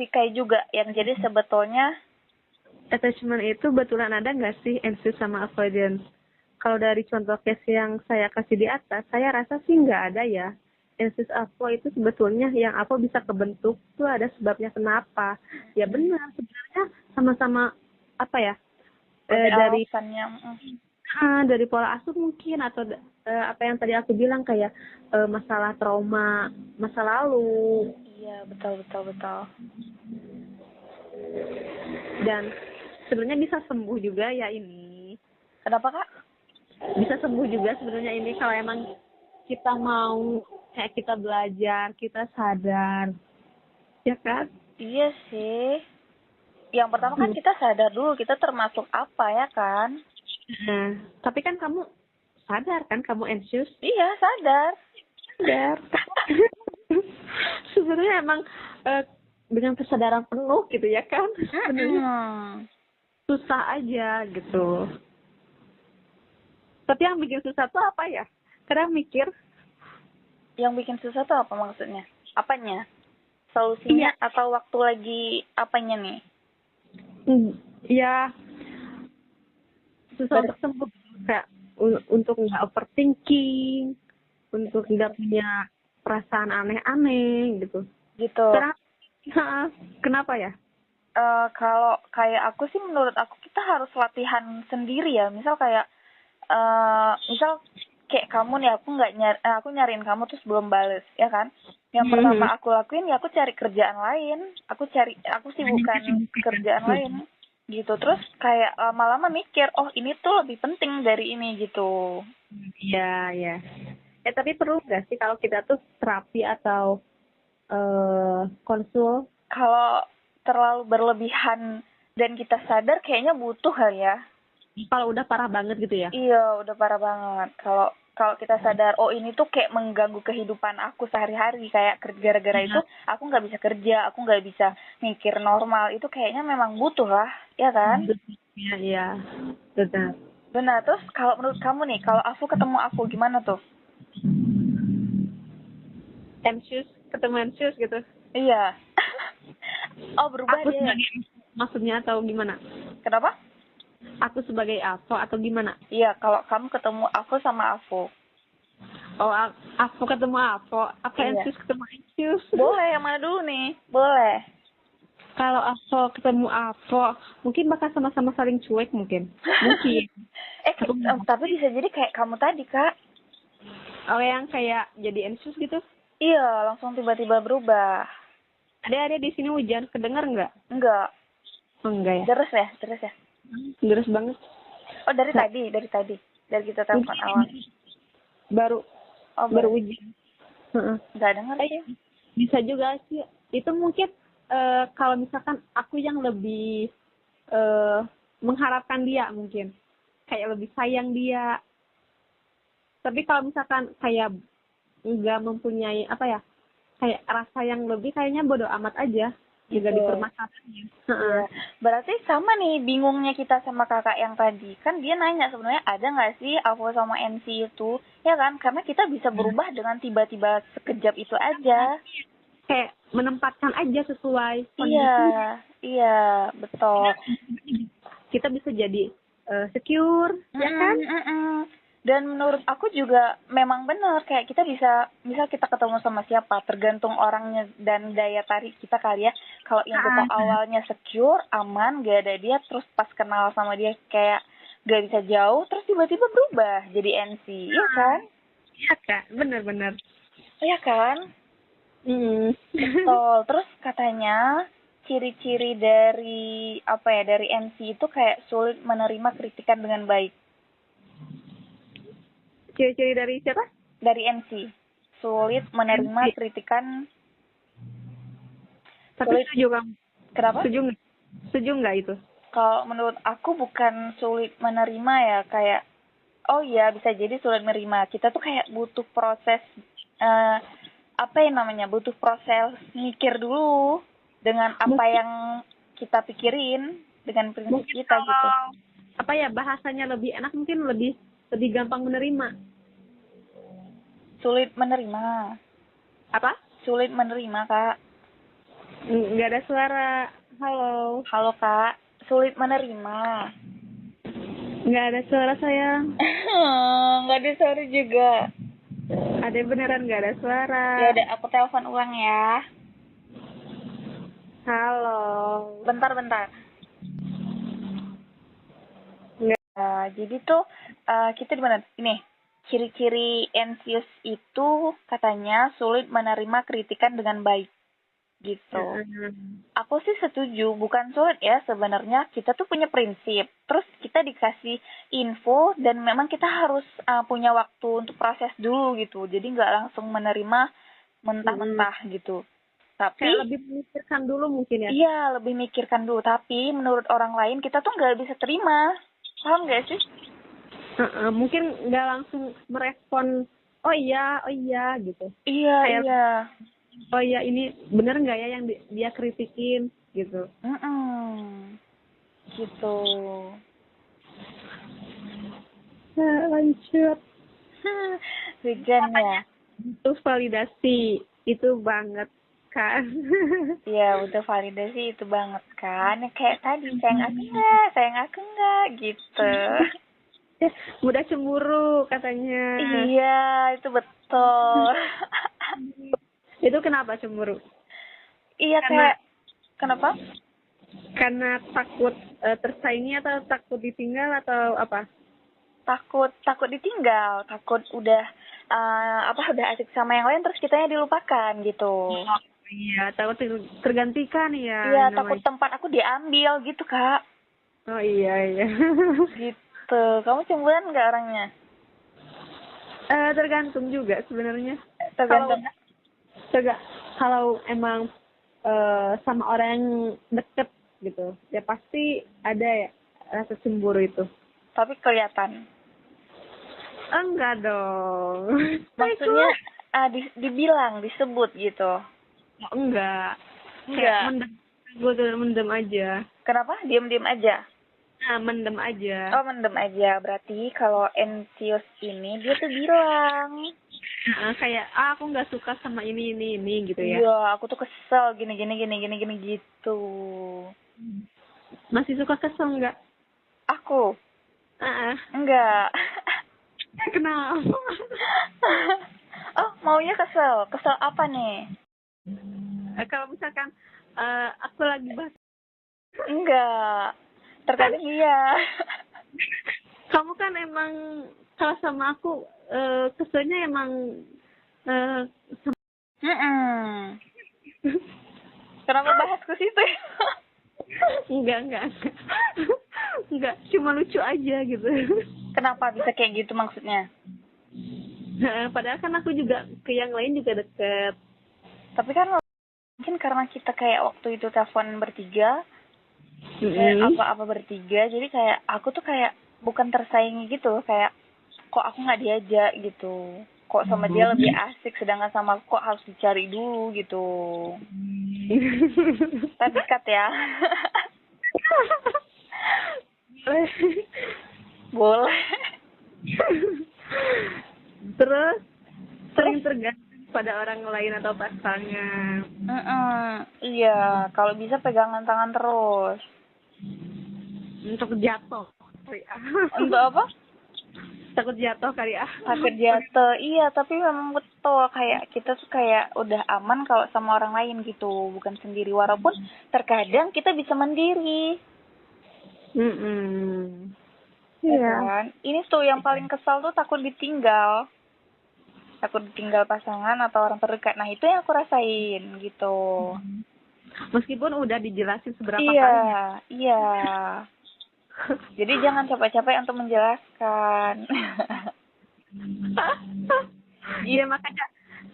[SPEAKER 2] Vikai juga yang jadi sebetulnya
[SPEAKER 1] attachment itu betulan ada nggak sih anxious sama avoidance? Kalau dari contoh case yang saya kasih di atas, saya rasa sih nggak ada ya. Anxious avo itu sebetulnya yang avo bisa kebentuk itu ada sebabnya kenapa. Ya benar, sebenarnya sama-sama apa ya? Dari pola asuh mungkin atau apa yang tadi aku bilang kayak masalah trauma masa lalu.
[SPEAKER 2] Iya, betul.
[SPEAKER 1] Dan sebenarnya bisa sembuh juga ya ini.
[SPEAKER 2] Kenapa Kak?
[SPEAKER 1] Bisa sembuh juga sebenarnya ini kalau emang kita mau kayak kita belajar, kita sadar. Ya kan?
[SPEAKER 2] Iya sih. Yang pertama kan kita sadar dulu kita termasuk apa ya kan?
[SPEAKER 1] Nah, tapi kan kamu sadar kan kamu anxious?
[SPEAKER 2] Iya, sadar.
[SPEAKER 1] Sebenarnya emang dengan kesadaran penuh gitu ya kan? Susah aja gitu. Tapi yang bikin susah tuh apa ya? Kadang mikir.
[SPEAKER 2] Yang bikin susah tuh apa maksudnya? Apanya? Solusinya atau waktu lagi apanya nih?
[SPEAKER 1] Ya susah untuk sembuh kayak untuk nggak overthinking, untuk nggak punya perasaan aneh-aneh gitu. Kenapa ya?
[SPEAKER 2] Kalau kayak aku sih menurut aku kita harus latihan sendiri ya. Misal kayak kayak kamu nih aku nyariin kamu terus belum bales ya kan? Yang pertama aku lakuin ya aku cari kerjaan lain. Aku sibukkan kerjaan lain gitu. Terus kayak lama-lama mikir, oh ini tuh lebih penting dari ini gitu.
[SPEAKER 1] Iya. Ya tapi perlu nggak sih kalau kita tuh terapi atau konsul?
[SPEAKER 2] Kalau terlalu berlebihan dan kita sadar kayaknya butuh kali ya.
[SPEAKER 1] Kalau udah parah banget gitu ya?
[SPEAKER 2] Iya, udah parah banget. Kalau kita sadar, oh ini tuh kayak mengganggu kehidupan aku sehari-hari. Kayak gara-gara itu aku nggak bisa kerja, aku nggak bisa mikir normal. Itu kayaknya memang butuh lah, ya kan?
[SPEAKER 1] Iya, benar.
[SPEAKER 2] Benar, terus kalau menurut kamu nih, kalau aku ketemu aku gimana tuh?
[SPEAKER 1] Ketemu anxious gitu?
[SPEAKER 2] Iya. Oh berubah dia ya?
[SPEAKER 1] Maksudnya atau gimana?
[SPEAKER 2] Kenapa?
[SPEAKER 1] aku sebagai Avo atau gimana?
[SPEAKER 2] Iya, kalau kamu ketemu Avo sama Avo.
[SPEAKER 1] Oh, Avo ketemu Avo, apa
[SPEAKER 2] Iya.
[SPEAKER 1] Ensius ketemu Ensius?
[SPEAKER 2] Boleh, yang mana dulu nih? Boleh.
[SPEAKER 1] Kalau Avo ketemu Avo, mungkin bakal sama-sama saling cuek mungkin. Mungkin.
[SPEAKER 2] Tapi bisa jadi kayak kamu tadi, Kak.
[SPEAKER 1] Oh, yang kayak jadi Ensius gitu?
[SPEAKER 2] Iya, langsung tiba-tiba berubah.
[SPEAKER 1] Ada di sini hujan, kedengar nggak?
[SPEAKER 2] Enggak.
[SPEAKER 1] Oh, enggak ya?
[SPEAKER 2] Deres ya.
[SPEAKER 1] Deras banget.
[SPEAKER 2] Oh, dari tadi. Dari kita telepon awal.
[SPEAKER 1] Baru hujan.
[SPEAKER 2] Enggak denger sih.
[SPEAKER 1] Bisa juga sih. Itu mungkin kalau misalkan aku yang lebih mengharapkan dia mungkin. Kayak lebih sayang dia. Tapi kalau misalkan kayak nggak mempunyai kayak rasa yang lebih, kayaknya bodo amat aja. Juga dipermasalahkannya.
[SPEAKER 2] Iya. Berarti sama nih bingungnya kita sama kakak yang tadi. Kan dia nanya sebenarnya ada nggak sih Avo sama NC itu? Ya kan? Karena kita bisa berubah dengan tiba-tiba sekejap itu aja.
[SPEAKER 1] Kayak menempatkan aja sesuai kondisi.
[SPEAKER 2] Iya, betul.
[SPEAKER 1] Kita bisa jadi secure, ya kan?
[SPEAKER 2] Dan menurut aku juga memang benar kayak kita bisa, misal kita ketemu sama siapa, tergantung orangnya dan daya tarik kita kali ya. Kalau yang kita awalnya secure, aman, gak ada dia, terus pas kenal sama dia kayak gak bisa jauh, terus tiba-tiba berubah jadi NC, iya kan?
[SPEAKER 1] Iya Kak, benar-benar.
[SPEAKER 2] Iya kan? Betul. Terus katanya ciri-ciri dari dari NC itu kayak sulit menerima kritikan dengan baik.
[SPEAKER 1] Ciri-ciri dari siapa?
[SPEAKER 2] Dari NC. Sulit menerima kritikan.
[SPEAKER 1] Tapi setuju kamu?
[SPEAKER 2] Kenapa?
[SPEAKER 1] Setuju nggak itu?
[SPEAKER 2] Kalau menurut aku bukan sulit menerima ya, kayak oh iya bisa jadi sulit menerima. Kita tuh kayak butuh proses butuh proses mikir dulu dengan apa yang kita pikirin dengan prinsip mungkin kita gitu.
[SPEAKER 1] Bahasanya lebih enak, mungkin lebih gampang menerima.
[SPEAKER 2] Sulit menerima.
[SPEAKER 1] Apa?
[SPEAKER 2] Sulit menerima, Kak.
[SPEAKER 1] Nggak ada suara.
[SPEAKER 2] Halo, Kak. Sulit menerima.
[SPEAKER 1] Nggak ada suara, sayang.
[SPEAKER 2] Nggak ada suara juga.
[SPEAKER 1] Ada beneran nggak ada suara.
[SPEAKER 2] Ya udah, aku telepon ulang ya.
[SPEAKER 1] Halo.
[SPEAKER 2] Bentar. Jadi tuh kita di mana? Ini ciri-ciri anxious itu katanya sulit menerima kritikan dengan baik. Gitu. Aku sih setuju, bukan sulit ya sebenarnya. Kita tuh punya prinsip. Terus kita dikasih info dan memang kita harus punya waktu untuk proses dulu gitu. Jadi nggak langsung menerima mentah-mentah gitu. Tapi
[SPEAKER 1] kayak lebih memikirkan dulu mungkin ya.
[SPEAKER 2] Iya, lebih mikirkan dulu. Tapi menurut orang lain kita tuh nggak bisa terima. Paham nggak sih?
[SPEAKER 1] Mungkin nggak langsung merespon oh iya gitu.
[SPEAKER 2] Iya.
[SPEAKER 1] Oh iya, ini bener nggak ya yang dia kritikin gitu.
[SPEAKER 2] Gitu.
[SPEAKER 1] Lanjut.
[SPEAKER 2] Hujan ya.
[SPEAKER 1] Itu validasi itu banget kan.
[SPEAKER 2] Iya, butuh validasi itu banget kan. Kayak tadi sayang aku enggak gitu.
[SPEAKER 1] Mudah cemburu katanya.
[SPEAKER 2] Iya, itu betul.
[SPEAKER 1] Itu kenapa cemburu?
[SPEAKER 2] Iya, kayak kenapa?
[SPEAKER 1] Karena takut tersaingi atau takut ditinggal atau apa?
[SPEAKER 2] Takut ditinggal, takut udah udah asik sama yang lain terus kitanya dilupakan gitu.
[SPEAKER 1] Iya, takut tergantikan ya.
[SPEAKER 2] Iya, takut tempat aku diambil gitu, Kak.
[SPEAKER 1] Oh iya.
[SPEAKER 2] Gitu. Kamu cemburuan nggak orangnya?
[SPEAKER 1] Tergantung juga sebenarnya.
[SPEAKER 2] Tergantung.
[SPEAKER 1] Kalau emang sama orang yang deket gitu, ya pasti ada ya rasa cemburu itu.
[SPEAKER 2] Tapi kelihatan.
[SPEAKER 1] Enggak dong.
[SPEAKER 2] Maksudnya disebut gitu.
[SPEAKER 1] Enggak. Kayak mendem aja.
[SPEAKER 2] Kenapa? Diam-diam aja?
[SPEAKER 1] Mendem aja.
[SPEAKER 2] Oh, mendem aja. Berarti kalau anxious ini dia tuh bilang.
[SPEAKER 1] Kayak aku nggak suka sama ini gitu ya.
[SPEAKER 2] Iya, aku tuh kesel gini gitu.
[SPEAKER 1] Masih suka kesel nggak?
[SPEAKER 2] Aku?
[SPEAKER 1] Ah,
[SPEAKER 2] Enggak.
[SPEAKER 1] kenapa?
[SPEAKER 2] Oh, maunya kesel. Kesel apa nih?
[SPEAKER 1] Kalau misalkan aku lagi bahas,
[SPEAKER 2] Enggak. Terkadang iya.
[SPEAKER 1] kamu kan emang kalau sama aku keselnya emang eh,
[SPEAKER 2] Mm-mm. Kenapa bahas ke situ ya?
[SPEAKER 1] enggak. Enggak, cuma lucu aja gitu.
[SPEAKER 2] Kenapa bisa kayak gitu maksudnya?
[SPEAKER 1] Padahal kan aku juga ke yang lain juga deket.
[SPEAKER 2] Tapi kan mungkin karena kita kayak waktu itu telepon bertiga, kayak apa-apa bertiga, jadi kayak aku tuh kayak bukan tersaingi gitu, kayak kok aku nggak diajak gitu, kok sama dia lebih asik, sedangkan sama aku kok harus dicari dulu gitu. Tadi cut ya. Boleh.
[SPEAKER 1] Terus sering tergantung pada orang lain atau pasangan.
[SPEAKER 2] Iya, kalau bisa pegangan tangan terus.
[SPEAKER 1] Untuk jatuh.
[SPEAKER 2] Untuk apa?
[SPEAKER 1] Takut jatuh kali ah.
[SPEAKER 2] Takut jatuh. Iya, tapi memang betul kayak kita tuh kayak udah aman kalau sama orang lain gitu, bukan sendiri. Walaupun terkadang kita bisa mandiri. Ya
[SPEAKER 1] Iya.
[SPEAKER 2] kan? Ini tuh yang paling kesal tuh takut ditinggal. Takut ditinggal pasangan atau orang terdekat. Nah, itu yang aku rasain gitu.
[SPEAKER 1] Meskipun udah dijelasin seberapa
[SPEAKER 2] Iya,
[SPEAKER 1] kali.
[SPEAKER 2] iya. Jadi jangan capek-capek untuk menjelaskan.
[SPEAKER 1] Iya,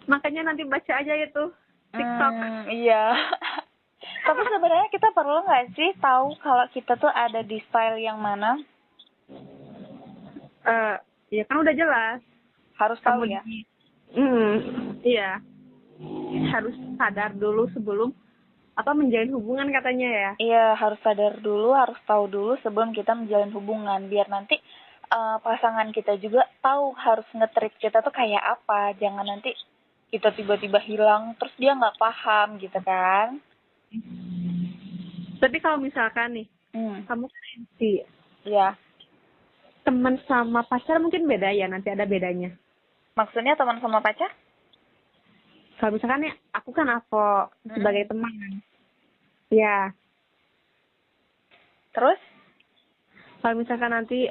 [SPEAKER 1] makanya nanti baca aja itu TikTok.
[SPEAKER 2] Iya. Tapi sebenarnya kita perlu nggak sih tahu kalau kita tuh ada di style yang mana?
[SPEAKER 1] Ya kan udah jelas.
[SPEAKER 2] Harus tahu ya.
[SPEAKER 1] Iya. Harus sadar dulu sebelum menjalin hubungan katanya ya.
[SPEAKER 2] Iya, harus sadar dulu, harus tahu dulu sebelum kita menjalin hubungan. Biar nanti pasangan kita juga tahu harus nge-treat kita tuh kayak apa. Jangan nanti kita tiba-tiba hilang, terus dia nggak paham gitu kan.
[SPEAKER 1] Tapi kalau misalkan nih, kamu kan MC.
[SPEAKER 2] Iya.
[SPEAKER 1] Teman sama pacar mungkin beda ya, nanti ada bedanya.
[SPEAKER 2] Maksudnya teman sama pacar?
[SPEAKER 1] Kalau misalkan nih, aku kan Avo sebagai teman. Ya.
[SPEAKER 2] Terus?
[SPEAKER 1] Kalau misalkan nanti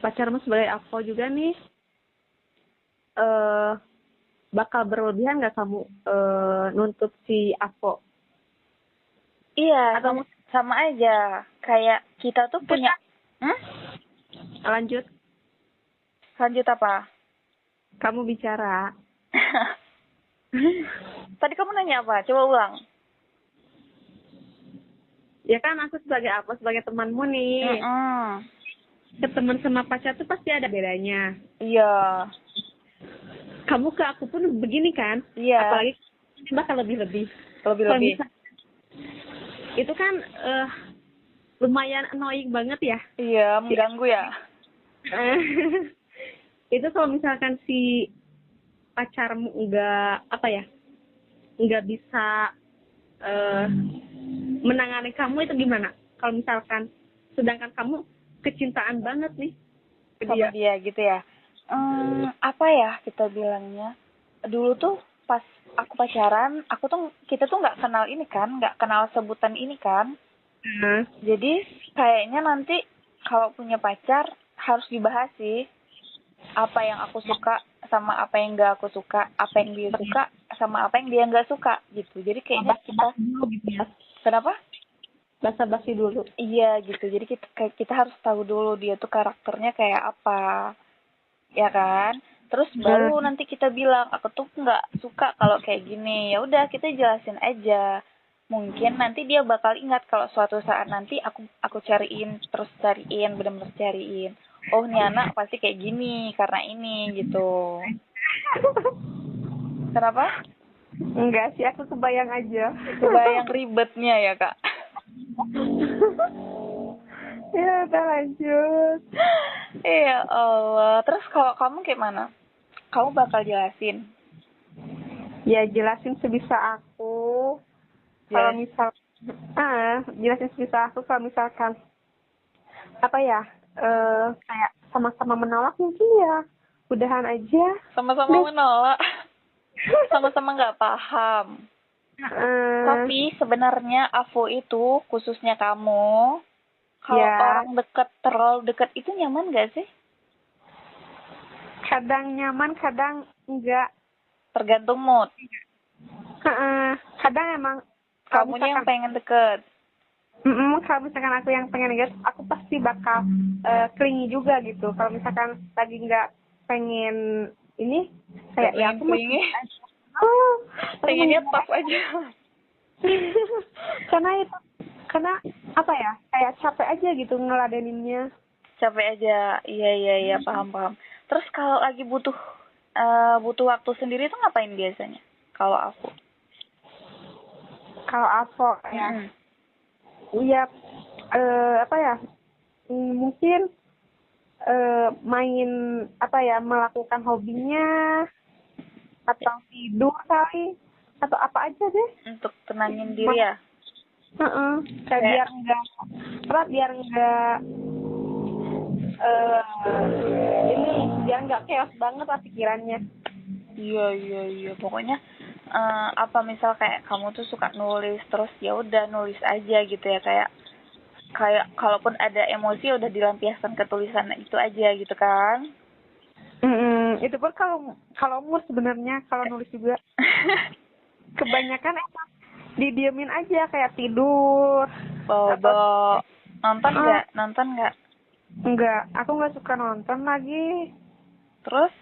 [SPEAKER 1] pacarmu sebagai Avo juga nih, bakal berlebihan nggak kamu nuntut si Avo?
[SPEAKER 2] Iya,
[SPEAKER 1] Atau
[SPEAKER 2] sama aja. Kayak kita tuh punya...
[SPEAKER 1] Lanjut.
[SPEAKER 2] Lanjut apa?
[SPEAKER 1] Kamu bicara.
[SPEAKER 2] Tadi kamu nanya apa? Coba ulang.
[SPEAKER 1] Ya kan aku sebagai apa? Sebagai temanmu nih. Teman sama pacar tuh pasti ada bedanya.
[SPEAKER 2] Iya.
[SPEAKER 1] Kamu ke aku pun begini kan?
[SPEAKER 2] Iya.
[SPEAKER 1] Apalagi bakal lebih-lebih.
[SPEAKER 2] Lebih-lebih.
[SPEAKER 1] Itu kan lumayan annoying banget ya.
[SPEAKER 2] Iya, mengganggu ya.
[SPEAKER 1] Itu kalau misalkan si pacarmu nggak bisa menangani kamu, itu gimana? Kalau misalkan sedangkan kamu kecintaan banget nih
[SPEAKER 2] sama dia gitu ya. Apa ya kita bilangnya? Dulu tuh pas aku pacaran, kita tuh nggak kenal ini kan, nggak kenal sebutan ini kan. Jadi kayaknya nanti kalau punya pacar harus dibahas sih, apa yang aku suka sama apa yang nggak aku suka, apa yang dia suka sama apa yang dia nggak suka gitu. Jadi kayaknya kita
[SPEAKER 1] gitu ya.
[SPEAKER 2] Kenapa?
[SPEAKER 1] Basa-basi dulu.
[SPEAKER 2] Iya gitu. Jadi kita harus tahu dulu dia tuh karakternya kayak apa, ya kan? Terus baru nanti kita bilang aku tuh nggak suka kalau kayak gini. Ya udah kita jelasin aja. Mungkin nanti dia bakal ingat kalau suatu saat nanti aku cariin, benar-benar cariin. Oh, nih anak pasti kayak gini karena ini gitu. Kenapa?
[SPEAKER 1] Enggak sih, aku kebayang aja.
[SPEAKER 2] Kebayang ribetnya ya, Kak.
[SPEAKER 1] Ya, udah lanjut.
[SPEAKER 2] Ya Allah. Terus kalau kamu kayak mana? Kamu bakal jelasin?
[SPEAKER 1] Ya, jelasin sebisa aku. Kalau jelasin sebisa aku kalau misalkan kayak sama-sama menolak mungkin ya udahan aja.
[SPEAKER 2] Sama-sama menolak. Sama-sama nggak paham. Tapi sebenarnya AVO itu khususnya kamu, kalau orang dekat terlalu dekat itu nyaman gak sih?
[SPEAKER 1] Kadang nyaman, kadang enggak.
[SPEAKER 2] Tergantung mood.
[SPEAKER 1] Kadang emang
[SPEAKER 2] kamunya yang pengen deket.
[SPEAKER 1] Kalau misalkan aku yang pengen deket, aku pasti bakal clingy juga gitu. Kalau misalkan lagi nggak pengen ini, kayak ya aku
[SPEAKER 2] clingy. Pengennya tough aja.
[SPEAKER 1] karena apa ya, kayak capek aja gitu ngeladeninnya.
[SPEAKER 2] Capek aja, iya paham. Terus kalau lagi butuh waktu sendiri tuh ngapain biasanya? Kalau aku
[SPEAKER 1] ya, iya, apa ya, mungkin main apa ya, melakukan hobinya atau tidur kali atau apa aja deh
[SPEAKER 2] untuk tenangin diri ya.
[SPEAKER 1] Kayak biar nggak chaos banget lah pikirannya.
[SPEAKER 2] Iya pokoknya apa misal kayak kamu tuh suka nulis, terus ya udah nulis aja gitu ya, kayak kalaupun ada emosi udah dilampiaskan ke tulisan itu aja gitu kan.
[SPEAKER 1] Itu pun kalau mood sebenarnya, kalau nulis juga kebanyakan emang didiemin aja, kayak tidur.
[SPEAKER 2] Nonton nggak?
[SPEAKER 1] Enggak, aku nggak suka nonton lagi.
[SPEAKER 2] Terus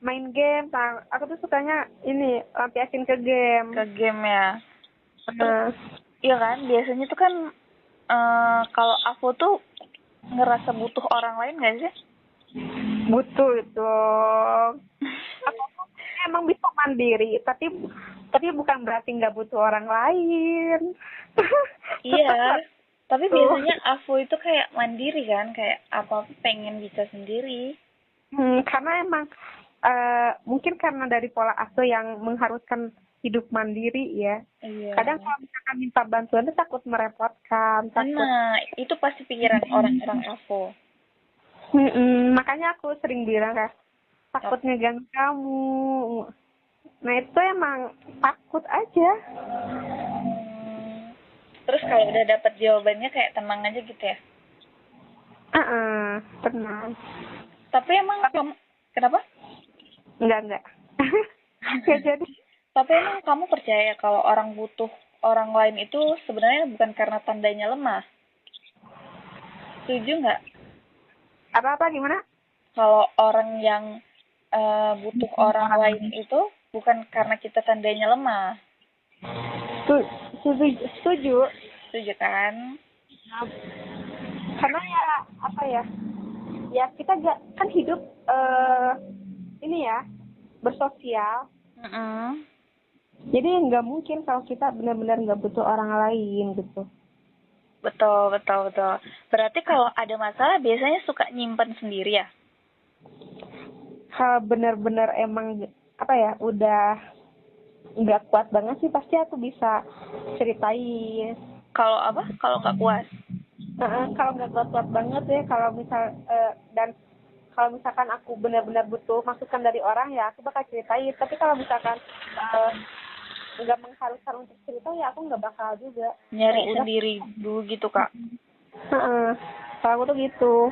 [SPEAKER 1] main game. Aku tuh sukanya ini, lampiasin ke game.
[SPEAKER 2] Ya. Iya kan, biasanya tuh kan kalau aku tuh ngerasa butuh orang lain nggak sih?
[SPEAKER 1] Butuh itu. Aku emang bisa mandiri, tapi bukan berarti nggak butuh orang lain.
[SPEAKER 2] Iya, tapi biasanya aku itu kayak mandiri kan, kayak apa pengen bisa sendiri.
[SPEAKER 1] Karena emang mungkin karena dari pola asuh yang mengharuskan hidup mandiri ya.
[SPEAKER 2] Iya.
[SPEAKER 1] Kadang kalau misalkan minta bantuan itu takut merepotkan.
[SPEAKER 2] Nah, itu pasti pikiran orang-orang aku.
[SPEAKER 1] Makanya aku sering bilang kayak takut ngeganggu kamu. Nah itu emang takut aja.
[SPEAKER 2] Terus kalau udah dapat jawabannya kayak tenang aja gitu ya?
[SPEAKER 1] Tenang.
[SPEAKER 2] Tapi emang kamu kenapa?
[SPEAKER 1] Enggak. Ya jadi.
[SPEAKER 2] Tapi emang kamu percaya kalau orang butuh orang lain itu sebenarnya bukan karena tandanya lemah? Setuju nggak?
[SPEAKER 1] Apa gimana?
[SPEAKER 2] Kalau orang yang butuh orang lain itu bukan karena kita tandanya lemah.
[SPEAKER 1] Setuju
[SPEAKER 2] kan?
[SPEAKER 1] Karena ya apa ya? Ya kita kan hidup ini ya, bersosial. Jadi nggak mungkin kalau kita benar-benar nggak butuh orang lain gitu.
[SPEAKER 2] Betul. Berarti kalau ada masalah biasanya suka nyimpen sendiri ya?
[SPEAKER 1] Kalau benar-benar emang apa ya, udah nggak kuat banget sih, pasti aku bisa ceritain.
[SPEAKER 2] Kalau apa? Kalau nggak kuat?
[SPEAKER 1] Kalau nggak kuat banget ya, kalau misalkan aku benar-benar butuh masukan dari orang ya aku bakal ceritain. Tapi kalau misalkan nggak mengharuskan untuk cerita ya aku nggak bakal juga.
[SPEAKER 2] Nyari sendiri dulu gitu Kak.
[SPEAKER 1] Kalau aku tuh gitu.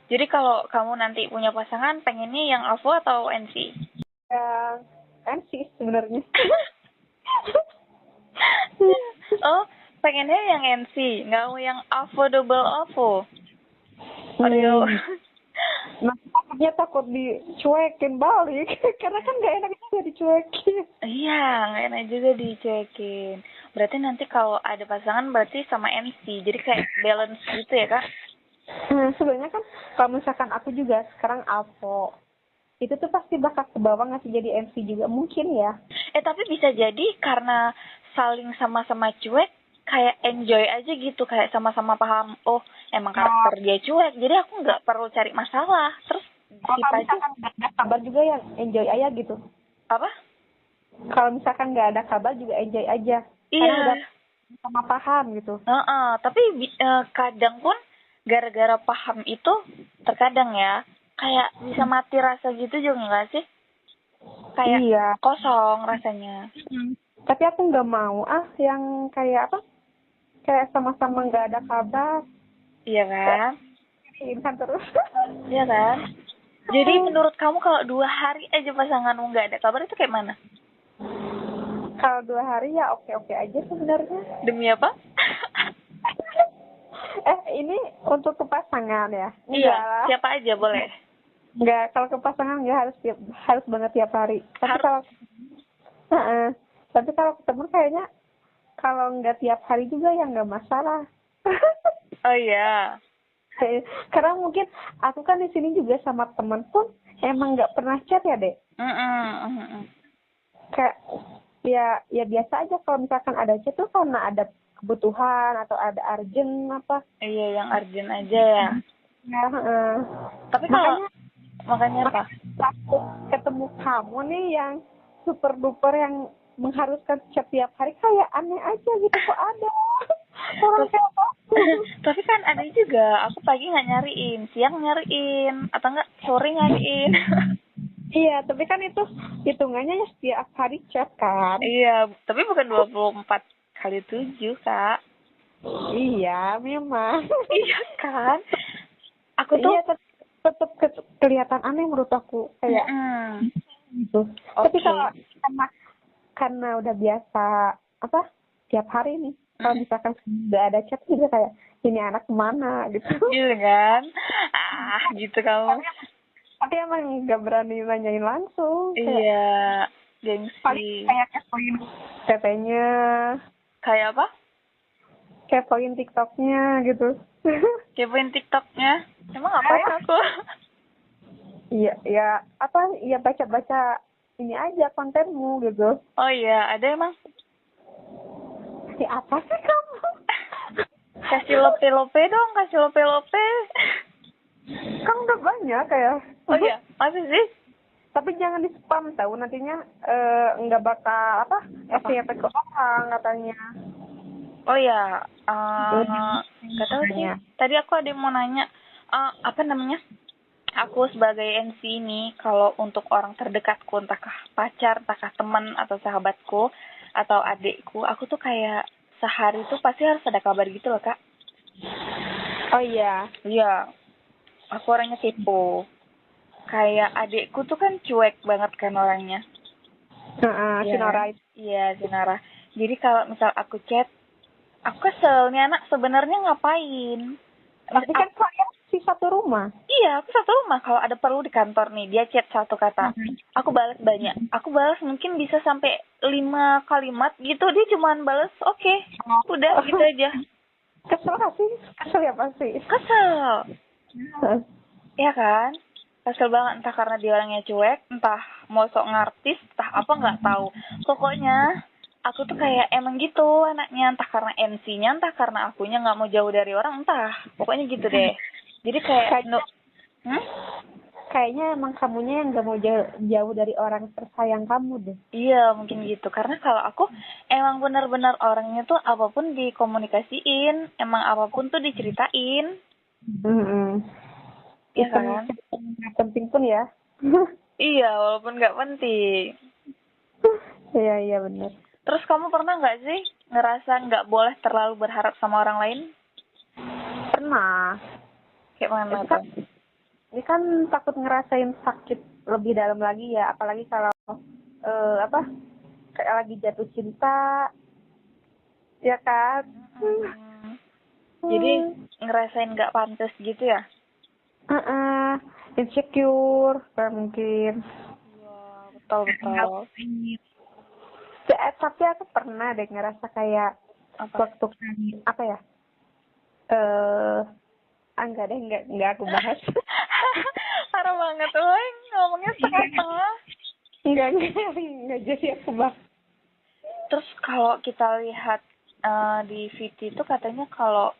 [SPEAKER 2] Jadi kalau kamu nanti punya pasangan pengennya yang AVO atau NC?
[SPEAKER 1] NC sebenarnya.
[SPEAKER 2] Oh, pengennya yang NC, nggak mau yang AVO double AVO. Aduh.
[SPEAKER 1] Nah, takut dicuekin balik. Karena kan gak enak juga dicuekin.
[SPEAKER 2] Iya, gak enak juga dicuekin. Berarti nanti kalau ada pasangan berarti sama MC. Jadi kayak balance gitu ya Kak?
[SPEAKER 1] Sebenarnya kan kalau misalkan aku juga sekarang AVO, itu tuh pasti bakal ke bawah ngasih jadi MC juga mungkin ya.
[SPEAKER 2] Tapi bisa jadi karena saling sama-sama cuek, kayak enjoy aja gitu, kayak sama-sama paham, oh emang karakter dia cuek, jadi aku nggak perlu cari masalah. Terus
[SPEAKER 1] kalau misalkan nggak ada kabar juga yang enjoy aja gitu.
[SPEAKER 2] Apa?
[SPEAKER 1] Kalau misalkan nggak ada kabar juga enjoy aja.
[SPEAKER 2] Iya.
[SPEAKER 1] sama paham gitu.
[SPEAKER 2] Tapi kadang pun gara-gara paham itu terkadang ya kayak bisa mati rasa gitu juga nggak sih? Kayak
[SPEAKER 1] Iya.
[SPEAKER 2] kosong rasanya.
[SPEAKER 1] Tapi aku nggak mau yang kayak apa? Kayak sama-sama nggak ada kabar.
[SPEAKER 2] Iya kan?
[SPEAKER 1] Intan terus.
[SPEAKER 2] Iya kan? Jadi menurut kamu kalau 2 hari aja pasanganmu nggak ada kabar itu kayak mana?
[SPEAKER 1] Kalau 2 hari ya oke-oke aja sebenarnya.
[SPEAKER 2] Demi apa?
[SPEAKER 1] Ini untuk ke pasangan ya?
[SPEAKER 2] Iya,
[SPEAKER 1] Enggak lah.
[SPEAKER 2] siapa aja boleh.
[SPEAKER 1] Enggak, kalau ke pasangan nggak harus banget tiap hari. Tapi kalau tapi kalau ketemu kayaknya kalau nggak tiap hari juga ya nggak masalah.
[SPEAKER 2] Oh iya.
[SPEAKER 1] Karena mungkin aku kan di sini juga sama teman pun emang nggak pernah chat ya, Dek. Kayak ya biasa aja kalau misalkan ada chat tuh karena ada kebutuhan atau ada urgent apa.
[SPEAKER 2] Iya, yang urgent aja ya.
[SPEAKER 1] Ya,
[SPEAKER 2] Tapi kalau makanya apa?
[SPEAKER 1] Aku ketemu kamu nih yang super duper yang mengharuskan chat tiap hari kayak aneh aja gitu kok ada orang kayak aku.
[SPEAKER 2] Tapi kan ada juga, aku pagi nggak nyariin, siang nyariin, atau enggak sore nyariin.
[SPEAKER 1] Iya, tapi kan itu hitungannya ya setiap hari chat kan.
[SPEAKER 2] Iya, tapi bukan 24x7, Kak.
[SPEAKER 1] Iya, memang.
[SPEAKER 2] Iya kan? Aku tuh
[SPEAKER 1] iya, tetap kelihatan aneh menurut aku kayak gitu. Tapi kalau karena udah biasa apa tiap hari nih, kalau misalkan udah ada chat juga kayak ini anak kemana gitu.
[SPEAKER 2] Gitu kan? Gitu kamu.
[SPEAKER 1] Tapi emang nggak berani nanyain langsung.
[SPEAKER 2] Iya,
[SPEAKER 1] Paling
[SPEAKER 2] gengsi.
[SPEAKER 1] kayak kepoin tetenya.
[SPEAKER 2] Kayak apa?
[SPEAKER 1] Kepoin TikToknya gitu.
[SPEAKER 2] Kepoin TikToknya? Emang ngapain aku?
[SPEAKER 1] Iya, iya baca-baca ini aja kontenmu gitu.
[SPEAKER 2] Oh iya, ada emang.
[SPEAKER 1] Ya apa sih kamu?
[SPEAKER 2] Kasih lope-lope dong, kasih lope-lope.
[SPEAKER 1] Kan udah banyak kayak.
[SPEAKER 2] Oh iya, masa sih?
[SPEAKER 1] Tapi jangan di spam tahu nantinya nggak bakal efek ke orang katanya.
[SPEAKER 2] Oh ya, nggak tahu sih. Tadi aku ada yang mau nanya, apa namanya? Aku sebagai MC ini, kalau untuk orang terdekatku, entahkah pacar, entahkah teman atau sahabatku atau adikku, aku tuh kayak sehari tuh pasti harus ada kabar gitu loh, Kak.
[SPEAKER 1] Oh iya.
[SPEAKER 2] Iya, aku orangnya kepo. Kayak adikku tuh kan cuek banget kan orangnya.
[SPEAKER 1] Si Nora.
[SPEAKER 2] Iya, si Nora. Jadi kalau misal aku chat, aku kesel nih anak sebenarnya ngapain.
[SPEAKER 1] Tapi kan kalian si satu rumah.
[SPEAKER 2] Iya, aku satu rumah. Kalau ada perlu di kantor nih, dia chat satu kata, aku balas banyak. Aku balas mungkin bisa sampai 5 kalimat gitu. Dia cuman balas oke. Udah gitu aja.
[SPEAKER 1] Kesel gak sih? Kesel ya pasti.
[SPEAKER 2] Kesel. Iya kan? Kesel banget, entah karena dia orangnya cuek, entah mau sok ngartis, entah apa nggak tahu. Pokoknya aku tuh kayak emang gitu anaknya, entah karena MC-nya, entah karena akunya nggak mau jauh dari orang, entah. Pokoknya gitu deh. Jadi kayak
[SPEAKER 1] kayaknya emang kamunya yang nggak mau jauh dari orang tersayang kamu deh.
[SPEAKER 2] Iya, mungkin gitu. Karena kalau aku emang benar-benar orangnya tuh apapun dikomunikasiin, emang apapun tuh diceritain. Iya kan?
[SPEAKER 1] Nggak penting pun ya.
[SPEAKER 2] Iya, walaupun nggak penting.
[SPEAKER 1] Iya benar.
[SPEAKER 2] Terus kamu pernah nggak sih ngerasa nggak boleh terlalu berharap sama orang lain?
[SPEAKER 1] Pernah.
[SPEAKER 2] Kayak mana tuh?
[SPEAKER 1] Ini kan takut ngerasain sakit lebih dalam lagi ya, apalagi kalau kayak lagi jatuh cinta, ya kan?
[SPEAKER 2] Jadi ngerasain nggak pantas gitu ya?
[SPEAKER 1] Insecure, mungkin.
[SPEAKER 2] Iya, betul.
[SPEAKER 1] Tapi aku pernah deh ngerasa kayak waktu apa ya? Enggak deh, enggak aku bahas.
[SPEAKER 2] Parah banget, woy. Ngomongnya setengah-setengah.
[SPEAKER 1] Enggak jadi aku bahas.
[SPEAKER 2] Terus kalau kita lihat di VT itu katanya kalau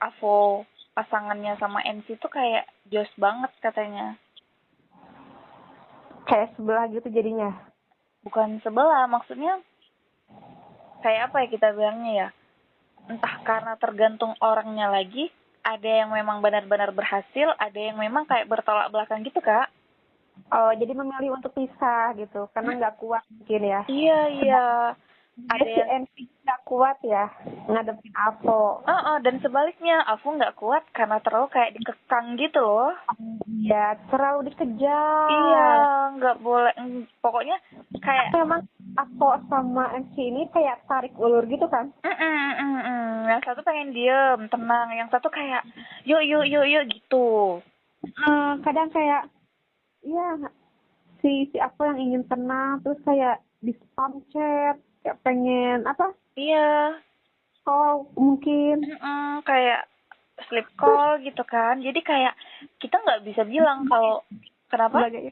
[SPEAKER 2] Avo pasangannya sama MC tuh kayak jos banget katanya.
[SPEAKER 1] Kayak sebelah gitu jadinya.
[SPEAKER 2] Bukan sebelah, maksudnya kayak apa ya kita bilangnya ya, entah karena tergantung orangnya lagi, ada yang memang benar-benar berhasil, ada yang memang kayak bertolak belakang gitu, Kak.
[SPEAKER 1] Oh, jadi memilih untuk pisah gitu, karena nggak kuat mungkin ya.
[SPEAKER 2] Iya, iya. Ada
[SPEAKER 1] Si
[SPEAKER 2] yang
[SPEAKER 1] NC nggak kuat ya ngadepin Avo.
[SPEAKER 2] dan sebaliknya aku nggak kuat karena terlalu kayak dikekang gitu loh.
[SPEAKER 1] Ya, terlalu
[SPEAKER 2] Iya,
[SPEAKER 1] dikejar.
[SPEAKER 2] nggak boleh. Pokoknya kayak
[SPEAKER 1] Memang Avo sama MC ini kayak tarik ulur gitu kan.
[SPEAKER 2] Yang satu pengen diem, tenang. Yang satu kayak yuk yuk yuk yuk gitu.
[SPEAKER 1] Kadang kayak, ya si Avo yang ingin tenang, terus kayak di spam chat, kayak pengen apa?
[SPEAKER 2] Iya,
[SPEAKER 1] Call mungkin.
[SPEAKER 2] kayak sleep call gitu kan. Jadi kayak kita nggak bisa bilang kalau kenapa?
[SPEAKER 1] Sebagai,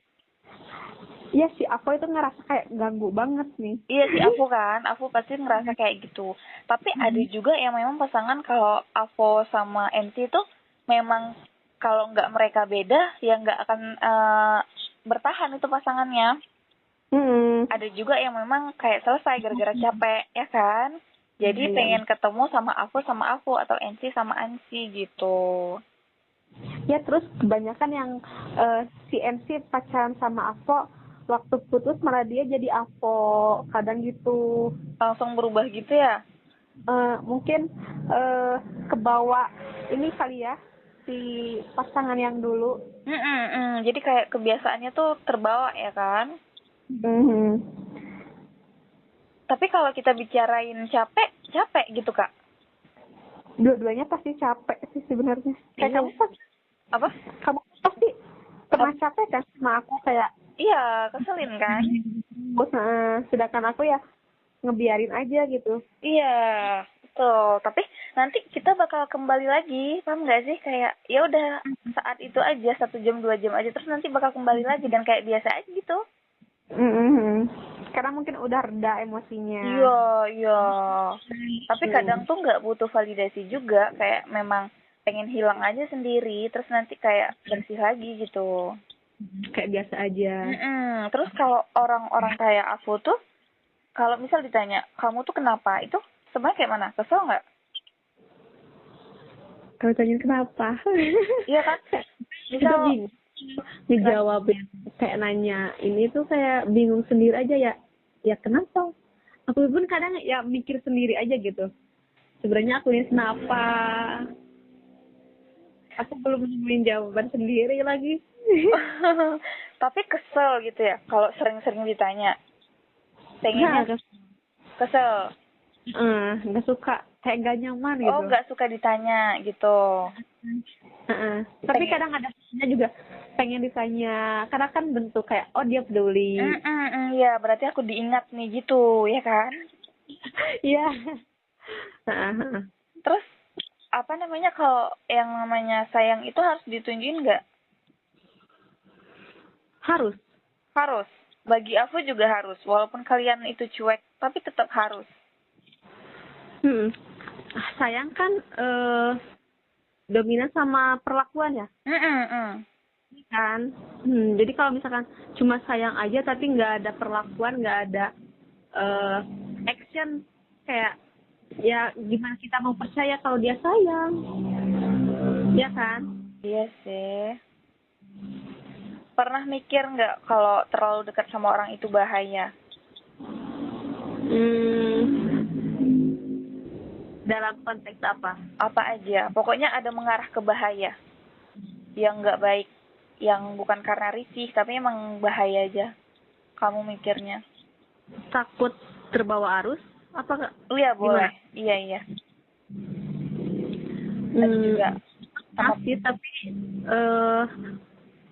[SPEAKER 1] ya si Avo itu ngerasa kayak ganggu banget nih.
[SPEAKER 2] Iya sih aku pasti ngerasa kayak gitu. Tapi ada juga yang memang pasangan kalau Avo sama NC itu memang kalau nggak mereka beda ya nggak akan bertahan itu pasangannya. Ada juga yang memang kayak selesai gara-gara capek ya kan. Jadi pengen ketemu sama aku atau NC sama NC gitu.
[SPEAKER 1] Ya terus kebanyakan yang si MC pacaran sama Avo, waktu putus malah dia jadi Avo, kadang gitu.
[SPEAKER 2] Langsung berubah gitu ya.
[SPEAKER 1] Mungkin kebawa ini kali ya, si pasangan yang dulu.
[SPEAKER 2] Jadi kayak kebiasaannya tuh terbawa ya kan. Tapi kalau kita bicarain capek gitu Kak.
[SPEAKER 1] Dua-duanya pasti capek sih sebenarnya. Kayak
[SPEAKER 2] Iya.
[SPEAKER 1] kamu pasti,
[SPEAKER 2] Apa?
[SPEAKER 1] kamu pasti pernah capek kan sama aku kayak.
[SPEAKER 2] Iya, keselin kan?
[SPEAKER 1] Sedangkan aku ya ngebiarin aja gitu.
[SPEAKER 2] Iya, betul. Tapi nanti kita bakal kembali lagi, paham nggak sih? Kayak ya udah saat itu aja 1 jam 2 jam aja, terus nanti bakal kembali lagi dan kayak biasa aja gitu.
[SPEAKER 1] Karena mungkin udah reda emosinya.
[SPEAKER 2] Iya, iya. Tapi kadang tuh nggak butuh validasi juga, kayak memang pengen hilang aja sendiri, terus nanti kayak bersih lagi gitu.
[SPEAKER 1] Kayak biasa aja.
[SPEAKER 2] Terus kalau orang-orang kayak aku tuh, kalau misal ditanya, kamu tuh kenapa? Itu sebenarnya kayak mana? Kesel nggak?
[SPEAKER 1] Kalau tanya kenapa?
[SPEAKER 2] Iya kan? Misal
[SPEAKER 1] bingung dijawabin, kayak nanya ini tuh kayak bingung sendiri aja ya. Ya kenapa? Aku pun kadang ya mikir sendiri aja gitu. Sebenarnya aku ini kenapa? Aku belum nemuin jawaban sendiri lagi.
[SPEAKER 2] tapi kesel gitu ya kalau sering-sering ditanya. Pengennya kesel.
[SPEAKER 1] Nggak suka, kayak nggak nyaman gitu.
[SPEAKER 2] Oh, nggak suka ditanya gitu.
[SPEAKER 1] Tapi kadang ada juga pengen ditanya, karena kan bentuk kayak oh dia peduli.
[SPEAKER 2] Iya, berarti aku diingat nih gitu, ya kan?
[SPEAKER 1] Iya.
[SPEAKER 2] Terus apa namanya, kalau yang namanya sayang itu harus ditunjukin nggak?
[SPEAKER 1] Harus.
[SPEAKER 2] Harus. Bagi aku juga harus, walaupun kalian itu cuek, tapi tetap harus.
[SPEAKER 1] Sayang kan dominan sama perlakuan ya. Kan. Jadi kalau misalkan cuma sayang aja tapi nggak ada perlakuan, nggak ada action, kayak ya gimana kita mau percaya kalau dia sayang, ya kan?
[SPEAKER 2] Iya sih. Pernah mikir nggak kalau terlalu dekat sama orang itu bahaya?
[SPEAKER 1] Dalam konteks apa?
[SPEAKER 2] Apa aja, pokoknya ada mengarah ke bahaya yang nggak baik, yang bukan karena risih tapi emang bahaya aja kamu mikirnya.
[SPEAKER 1] Takut terbawa arus apa enggak?
[SPEAKER 2] Iya boleh. Iya ada juga
[SPEAKER 1] pasti, tapi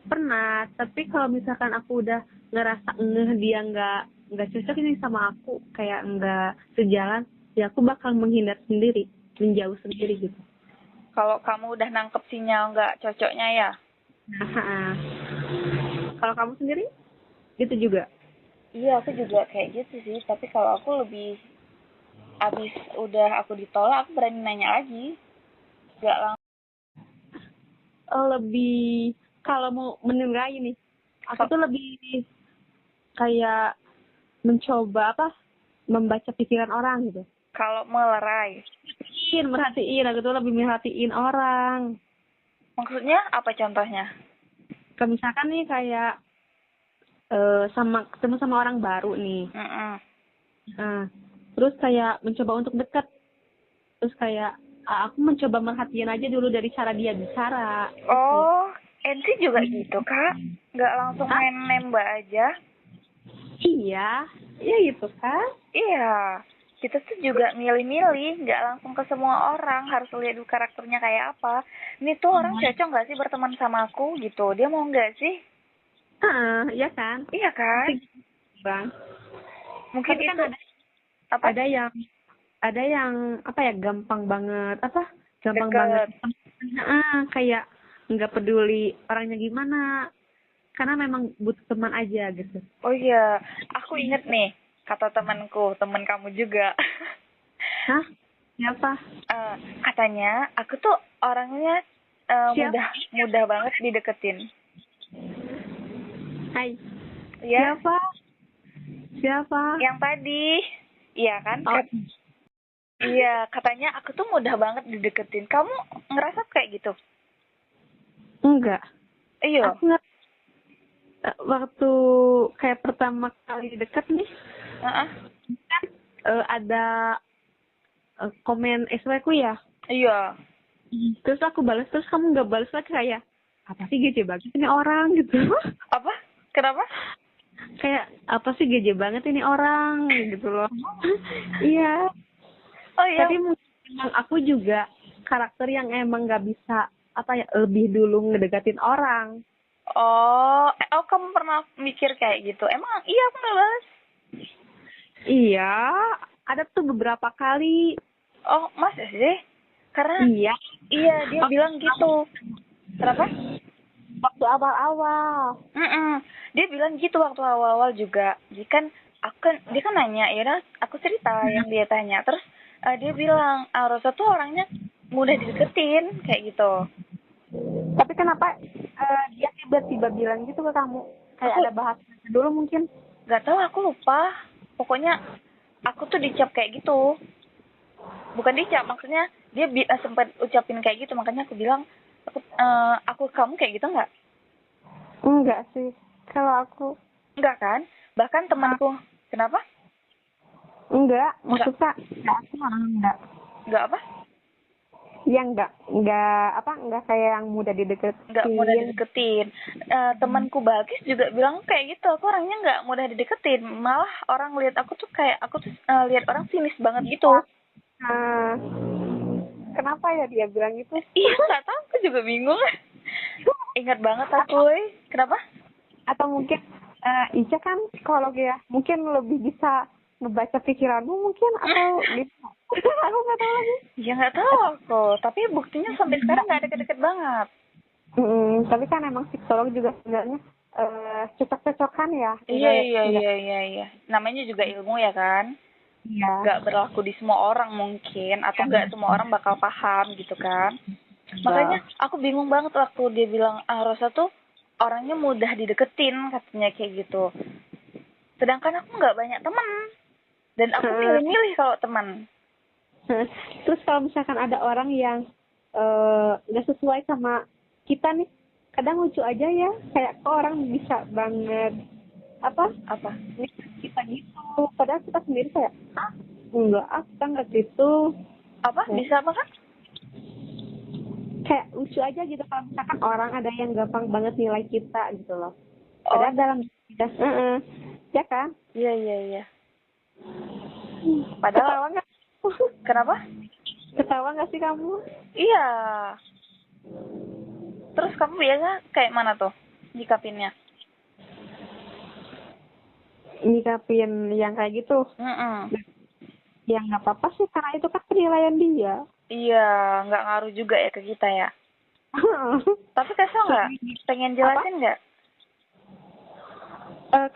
[SPEAKER 1] pernah, tapi kalau misalkan aku udah ngerasa dia nggak cocok ini sama aku, kayak nggak sejalan, ya aku bakal menghindar sendiri, menjauh sendiri gitu.
[SPEAKER 2] Kalau kamu udah nangkep sinyal nggak cocoknya ya.
[SPEAKER 1] Kalau kamu sendiri gitu juga?
[SPEAKER 2] Iya, aku juga kayak gitu sih, tapi kalau aku lebih abis udah aku ditolak aku berani nanya lagi, nggak langsung.
[SPEAKER 1] Lebih kalau mau menilai nih, aku tuh lebih kayak mencoba membaca pikiran orang gitu.
[SPEAKER 2] Kalau melerai.
[SPEAKER 1] Merhatiin, aku tuh lebih merhatiin orang.
[SPEAKER 2] Maksudnya apa contohnya?
[SPEAKER 1] Kayak misalkan nih kayak ketemu sama orang baru nih. Nah, terus kayak mencoba untuk dekat. Terus kayak aku mencoba merhatiin aja dulu dari cara dia bicara.
[SPEAKER 2] Oh, enti juga gitu, Kak? Nggak langsung main nembak aja?
[SPEAKER 1] Iya gitu kan?
[SPEAKER 2] Iya. Kita tuh juga milih-milih, nggak langsung ke semua orang, harus lihat dulu karakternya kayak apa. Ini tuh orang cocok nggak sih berteman sama aku gitu? Dia mau nggak sih?
[SPEAKER 1] Iya kan?
[SPEAKER 2] Iya kan?
[SPEAKER 1] Bang.
[SPEAKER 2] Mungkin
[SPEAKER 1] Tapi kan
[SPEAKER 2] itu apa?
[SPEAKER 1] ada yang apa ya, gampang banget
[SPEAKER 2] Deket.
[SPEAKER 1] banget kayak nggak peduli orangnya gimana, karena memang butuh teman aja gitu.
[SPEAKER 2] Oh iya, aku inget nih kata temanku, teman kamu juga.
[SPEAKER 1] Hah? Siapa?
[SPEAKER 2] Katanya aku tuh orangnya mudah banget dideketin.
[SPEAKER 1] Hai.
[SPEAKER 2] Ya?
[SPEAKER 1] Siapa?
[SPEAKER 2] Yang tadi. Iya kan?
[SPEAKER 1] Oh.
[SPEAKER 2] Iya, katanya aku tuh mudah banget dideketin. Kamu ngerasa kayak gitu?
[SPEAKER 1] Enggak.
[SPEAKER 2] Iya.
[SPEAKER 1] Aku nggak. Waktu kayak pertama kali deket nih, kan ada komen SW ku ya.
[SPEAKER 2] Iya.
[SPEAKER 1] Terus aku balas, terus kamu nggak balas lagi, kayak apa sih gece banget ini orang gitu.
[SPEAKER 2] Apa? Kenapa?
[SPEAKER 1] Kayak apa sih gece banget ini orang gitu loh. Iya.
[SPEAKER 2] Oh iya.
[SPEAKER 1] Tapi memang aku juga karakter yang emang nggak bisa lebih dulu ngedekatin orang.
[SPEAKER 2] Oh, kamu pernah mikir kayak gitu? Emang iya aku nggak balas?
[SPEAKER 1] Iya, ada tuh beberapa kali.
[SPEAKER 2] Oh, masa sih? Karena iya dia bilang gitu. Kenapa?
[SPEAKER 1] Waktu awal-awal.
[SPEAKER 2] Dia bilang gitu waktu awal-awal juga. Dia kan nanya, ya udah aku cerita yang dia tanya. Terus dia bilang, Rosa tuh orangnya mudah dideketin kayak gitu.
[SPEAKER 1] Tapi kenapa dia tiba-tiba bilang gitu ke kamu? Kayak ada bahas dulu mungkin?
[SPEAKER 2] Gak tahu, aku lupa. Pokoknya aku tuh dicap kayak gitu. Bukan dicap, maksudnya dia sempat ucapin kayak gitu. Makanya aku bilang, kamu kayak gitu nggak?
[SPEAKER 1] Enggak sih. Kalau aku.
[SPEAKER 2] Enggak kan? Bahkan temanku. Kenapa?
[SPEAKER 1] Enggak. Maksudnya aku malah enggak.
[SPEAKER 2] Enggak apa?
[SPEAKER 1] Ya enggak kayak yang mudah dideketin.
[SPEAKER 2] Enggak mudah dideketin. Temanku Bagis juga bilang kayak gitu. Aku orangnya enggak mudah dideketin. Malah orang lihat aku tuh kayak lihat orang sinis banget gitu.
[SPEAKER 1] Kenapa ya dia bilang gitu?
[SPEAKER 2] Iya, enggak tahu, aku juga bingung. Ingat banget aku. Kenapa?
[SPEAKER 1] Atau mungkin Ica kan psikolog ya. Mungkin lebih bisa ngebaca pikiranmu mungkin, atau gitu. Aku nggak tahu lagi.
[SPEAKER 2] Ya nggak tahu aku, tapi buktinya sampai sekarang nggak deket-deket banget.
[SPEAKER 1] Tapi kan emang psikolog juga sebenarnya cocok-cocokan ya.
[SPEAKER 2] Iya. Namanya juga ilmu ya kan.
[SPEAKER 1] Iya.
[SPEAKER 2] Nggak berlaku di semua orang mungkin, atau nggak semua orang bakal paham gitu kan. Makanya aku bingung banget waktu dia bilang Rosa tuh orangnya mudah dideketin, katanya kayak gitu. Sedangkan aku nggak banyak teman. Dan aku milih-milih kalau teman.
[SPEAKER 1] Terus kalau misalkan ada orang yang nggak sesuai sama kita nih, kadang lucu aja ya, kayak kok orang bisa banget apa kita gitu, padahal kita sendiri kayak kita nggak gitu.
[SPEAKER 2] Bisa apa kan?
[SPEAKER 1] Kayak lucu aja gitu kalau misalkan orang ada yang gampang banget nilai kita gitu loh. Padahal dalam kita ya kan?
[SPEAKER 2] Iya. Padahal
[SPEAKER 1] ketawa nggak?
[SPEAKER 2] Kenapa?
[SPEAKER 1] Ketawa nggak sih kamu?
[SPEAKER 2] Iya. Terus kamu biasa kayak mana tuh nyikapinnya?
[SPEAKER 1] Nyikapin yang kayak gitu? Ya nggak apa-apa sih, karena itu kan penilaian dia.
[SPEAKER 2] Iya, nggak ngaruh juga ya ke kita ya. Tapi kesel nggak? Pengen jelasin nggak?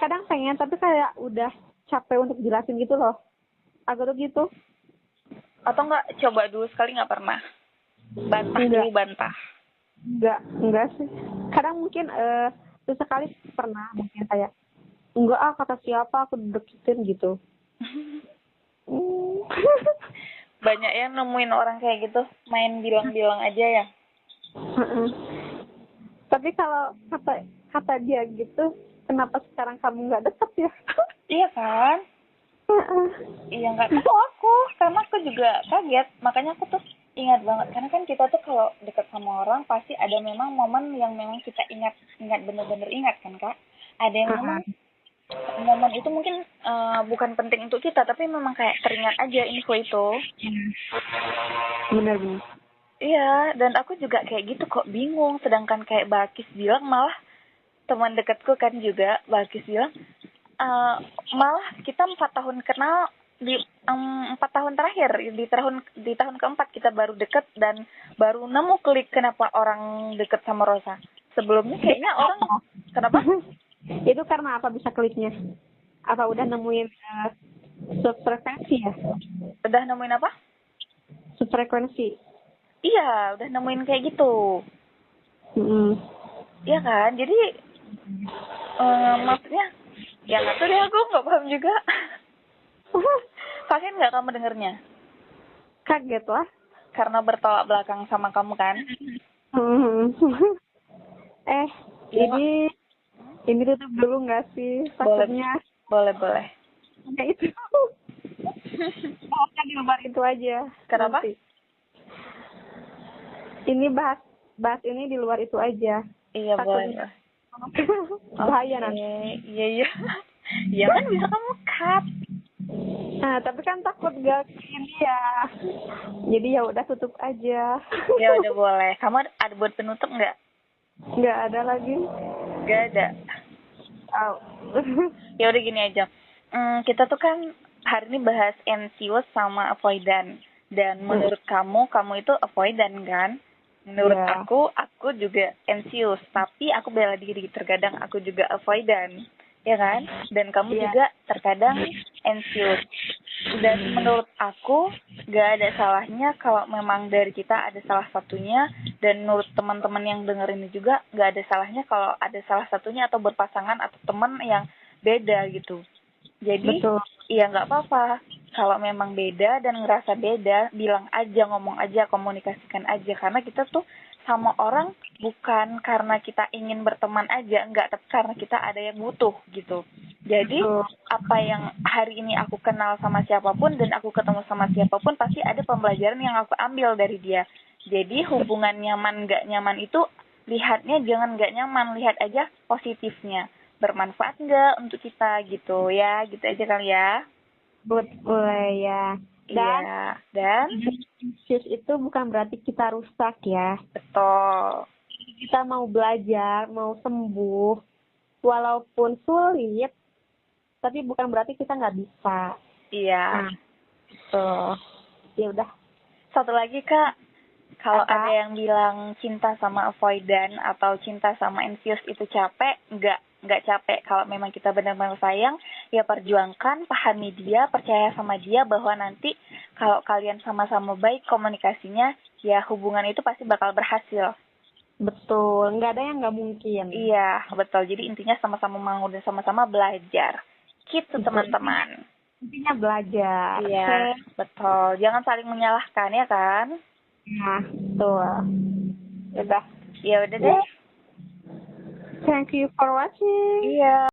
[SPEAKER 1] Kadang pengen, tapi kayak udah capek untuk jelasin gitu loh. Aku tuh gitu.
[SPEAKER 2] Atau nggak coba dulu sekali, nggak pernah? Bantah.
[SPEAKER 1] Enggak sih. Kadang mungkin sesekali pernah, mungkin kayak enggak kata siapa aku deketin gitu. Hmm.
[SPEAKER 2] Banyak yang nemuin orang kayak gitu, main bilang-bilang aja ya.
[SPEAKER 1] Heeh. Tapi kalau kata dia gitu, kenapa sekarang kamu nggak deket ya?
[SPEAKER 2] Iya kan?
[SPEAKER 1] Heeh.
[SPEAKER 2] Iya nggak tahu aku, karena aku juga kaget. Makanya aku tuh ingat banget, karena kan kita tuh kalau deket sama orang pasti ada memang momen yang memang kita ingat bener-bener ingat kan kak. Ada yang memang momen itu mungkin bukan penting untuk kita, tapi memang kayak teringat aja info itu.
[SPEAKER 1] Bener-bener.
[SPEAKER 2] Iya, dan aku juga kayak gitu kok, bingung. Sedangkan kayak Bakis bilang malah teman dekatku kan juga, Bakis bilang malah kita 4 tahun kenal di 4 tahun terakhir di tahun keempat kita baru deket dan baru nemu klik kenapa orang deket sama Rosa. Sebelumnya kayaknya orang kenapa?
[SPEAKER 1] Itu karena apa bisa kliknya? Apa udah nemuin subfrekuensi ya?
[SPEAKER 2] Udah nemuin apa?
[SPEAKER 1] Subfrekuensi.
[SPEAKER 2] Iya, udah nemuin kayak gitu. Iya kan? Jadi maksudnya ya nggak tahu deh, aku nggak paham juga. Kaget nggak kamu dengernya?
[SPEAKER 1] Kaget lah.
[SPEAKER 2] Karena bertolak belakang sama kamu kan? Ya,
[SPEAKER 1] ini tutup dulu nggak sih? Takutnya.
[SPEAKER 2] Boleh.
[SPEAKER 1] Ya itu. Bahasnya di luar itu aja.
[SPEAKER 2] Kenapa?
[SPEAKER 1] Nanti. Ini bahas ini di luar itu aja.
[SPEAKER 2] Iya,
[SPEAKER 1] takutnya.
[SPEAKER 2] Boleh.
[SPEAKER 1] Bahaya nanti.
[SPEAKER 2] Iya. Ya kan bisa kamu cut.
[SPEAKER 1] Nah, tapi kan takut gak ini ya. Jadi ya udah tutup aja.
[SPEAKER 2] Ya udah boleh. Kamu ada buat penutup nggak?
[SPEAKER 1] Nggak ada lagi.
[SPEAKER 2] Nggak ada.
[SPEAKER 1] Oh.
[SPEAKER 2] Ya udah gini aja. Kita tuh kan hari ini bahas anxious sama avoidant. Dan menurut kamu itu avoidant kan? Menurut aku juga anxious. Tapi aku bela diri. Terkadang aku juga avoidant. Ya kan? Dan kamu juga terkadang anxious. Dan menurut aku gak ada salahnya kalau memang dari kita ada salah satunya. Dan menurut teman-teman yang denger ini juga gak ada salahnya kalau ada salah satunya atau berpasangan atau teman yang beda gitu. Jadi ya gak apa-apa. Kalau memang beda dan ngerasa beda, bilang aja, ngomong aja, komunikasikan aja. Karena kita tuh sama orang bukan karena kita ingin berteman aja, enggak, tapi karena kita ada yang butuh gitu. Jadi apa yang hari ini aku kenal sama siapapun dan aku ketemu sama siapapun, pasti ada pembelajaran yang aku ambil dari dia. Jadi hubungan nyaman nggak nyaman itu lihatnya jangan nggak nyaman, lihat aja positifnya, bermanfaat nggak untuk kita gitu ya, gitu aja kali ya.
[SPEAKER 1] Boleh ya.
[SPEAKER 2] Dan
[SPEAKER 1] anxious itu bukan berarti kita rusak ya.
[SPEAKER 2] Betul.
[SPEAKER 1] Kita mau belajar, mau sembuh, walaupun sulit, tapi bukan berarti kita nggak bisa.
[SPEAKER 2] Iya.
[SPEAKER 1] Ya udah.
[SPEAKER 2] Satu lagi Kak, kalau ada yang bilang cinta sama avoidant atau cinta sama anxious itu capek, nggak capek. Kalau memang kita benar-benar sayang, ya perjuangkan, pahami dia, percaya sama dia bahwa nanti kalau kalian sama-sama baik komunikasinya, ya hubungan itu pasti bakal berhasil.
[SPEAKER 1] Betul, nggak ada yang nggak mungkin.
[SPEAKER 2] Iya, betul. Jadi intinya sama-sama mau dan sama-sama belajar. Gitu teman-teman.
[SPEAKER 1] Intinya belajar.
[SPEAKER 2] Iya, betul. Jangan saling menyalahkan ya kan?
[SPEAKER 1] Nah, betul.
[SPEAKER 2] Ya udah deh.
[SPEAKER 1] Thank you for watching.
[SPEAKER 2] Iya.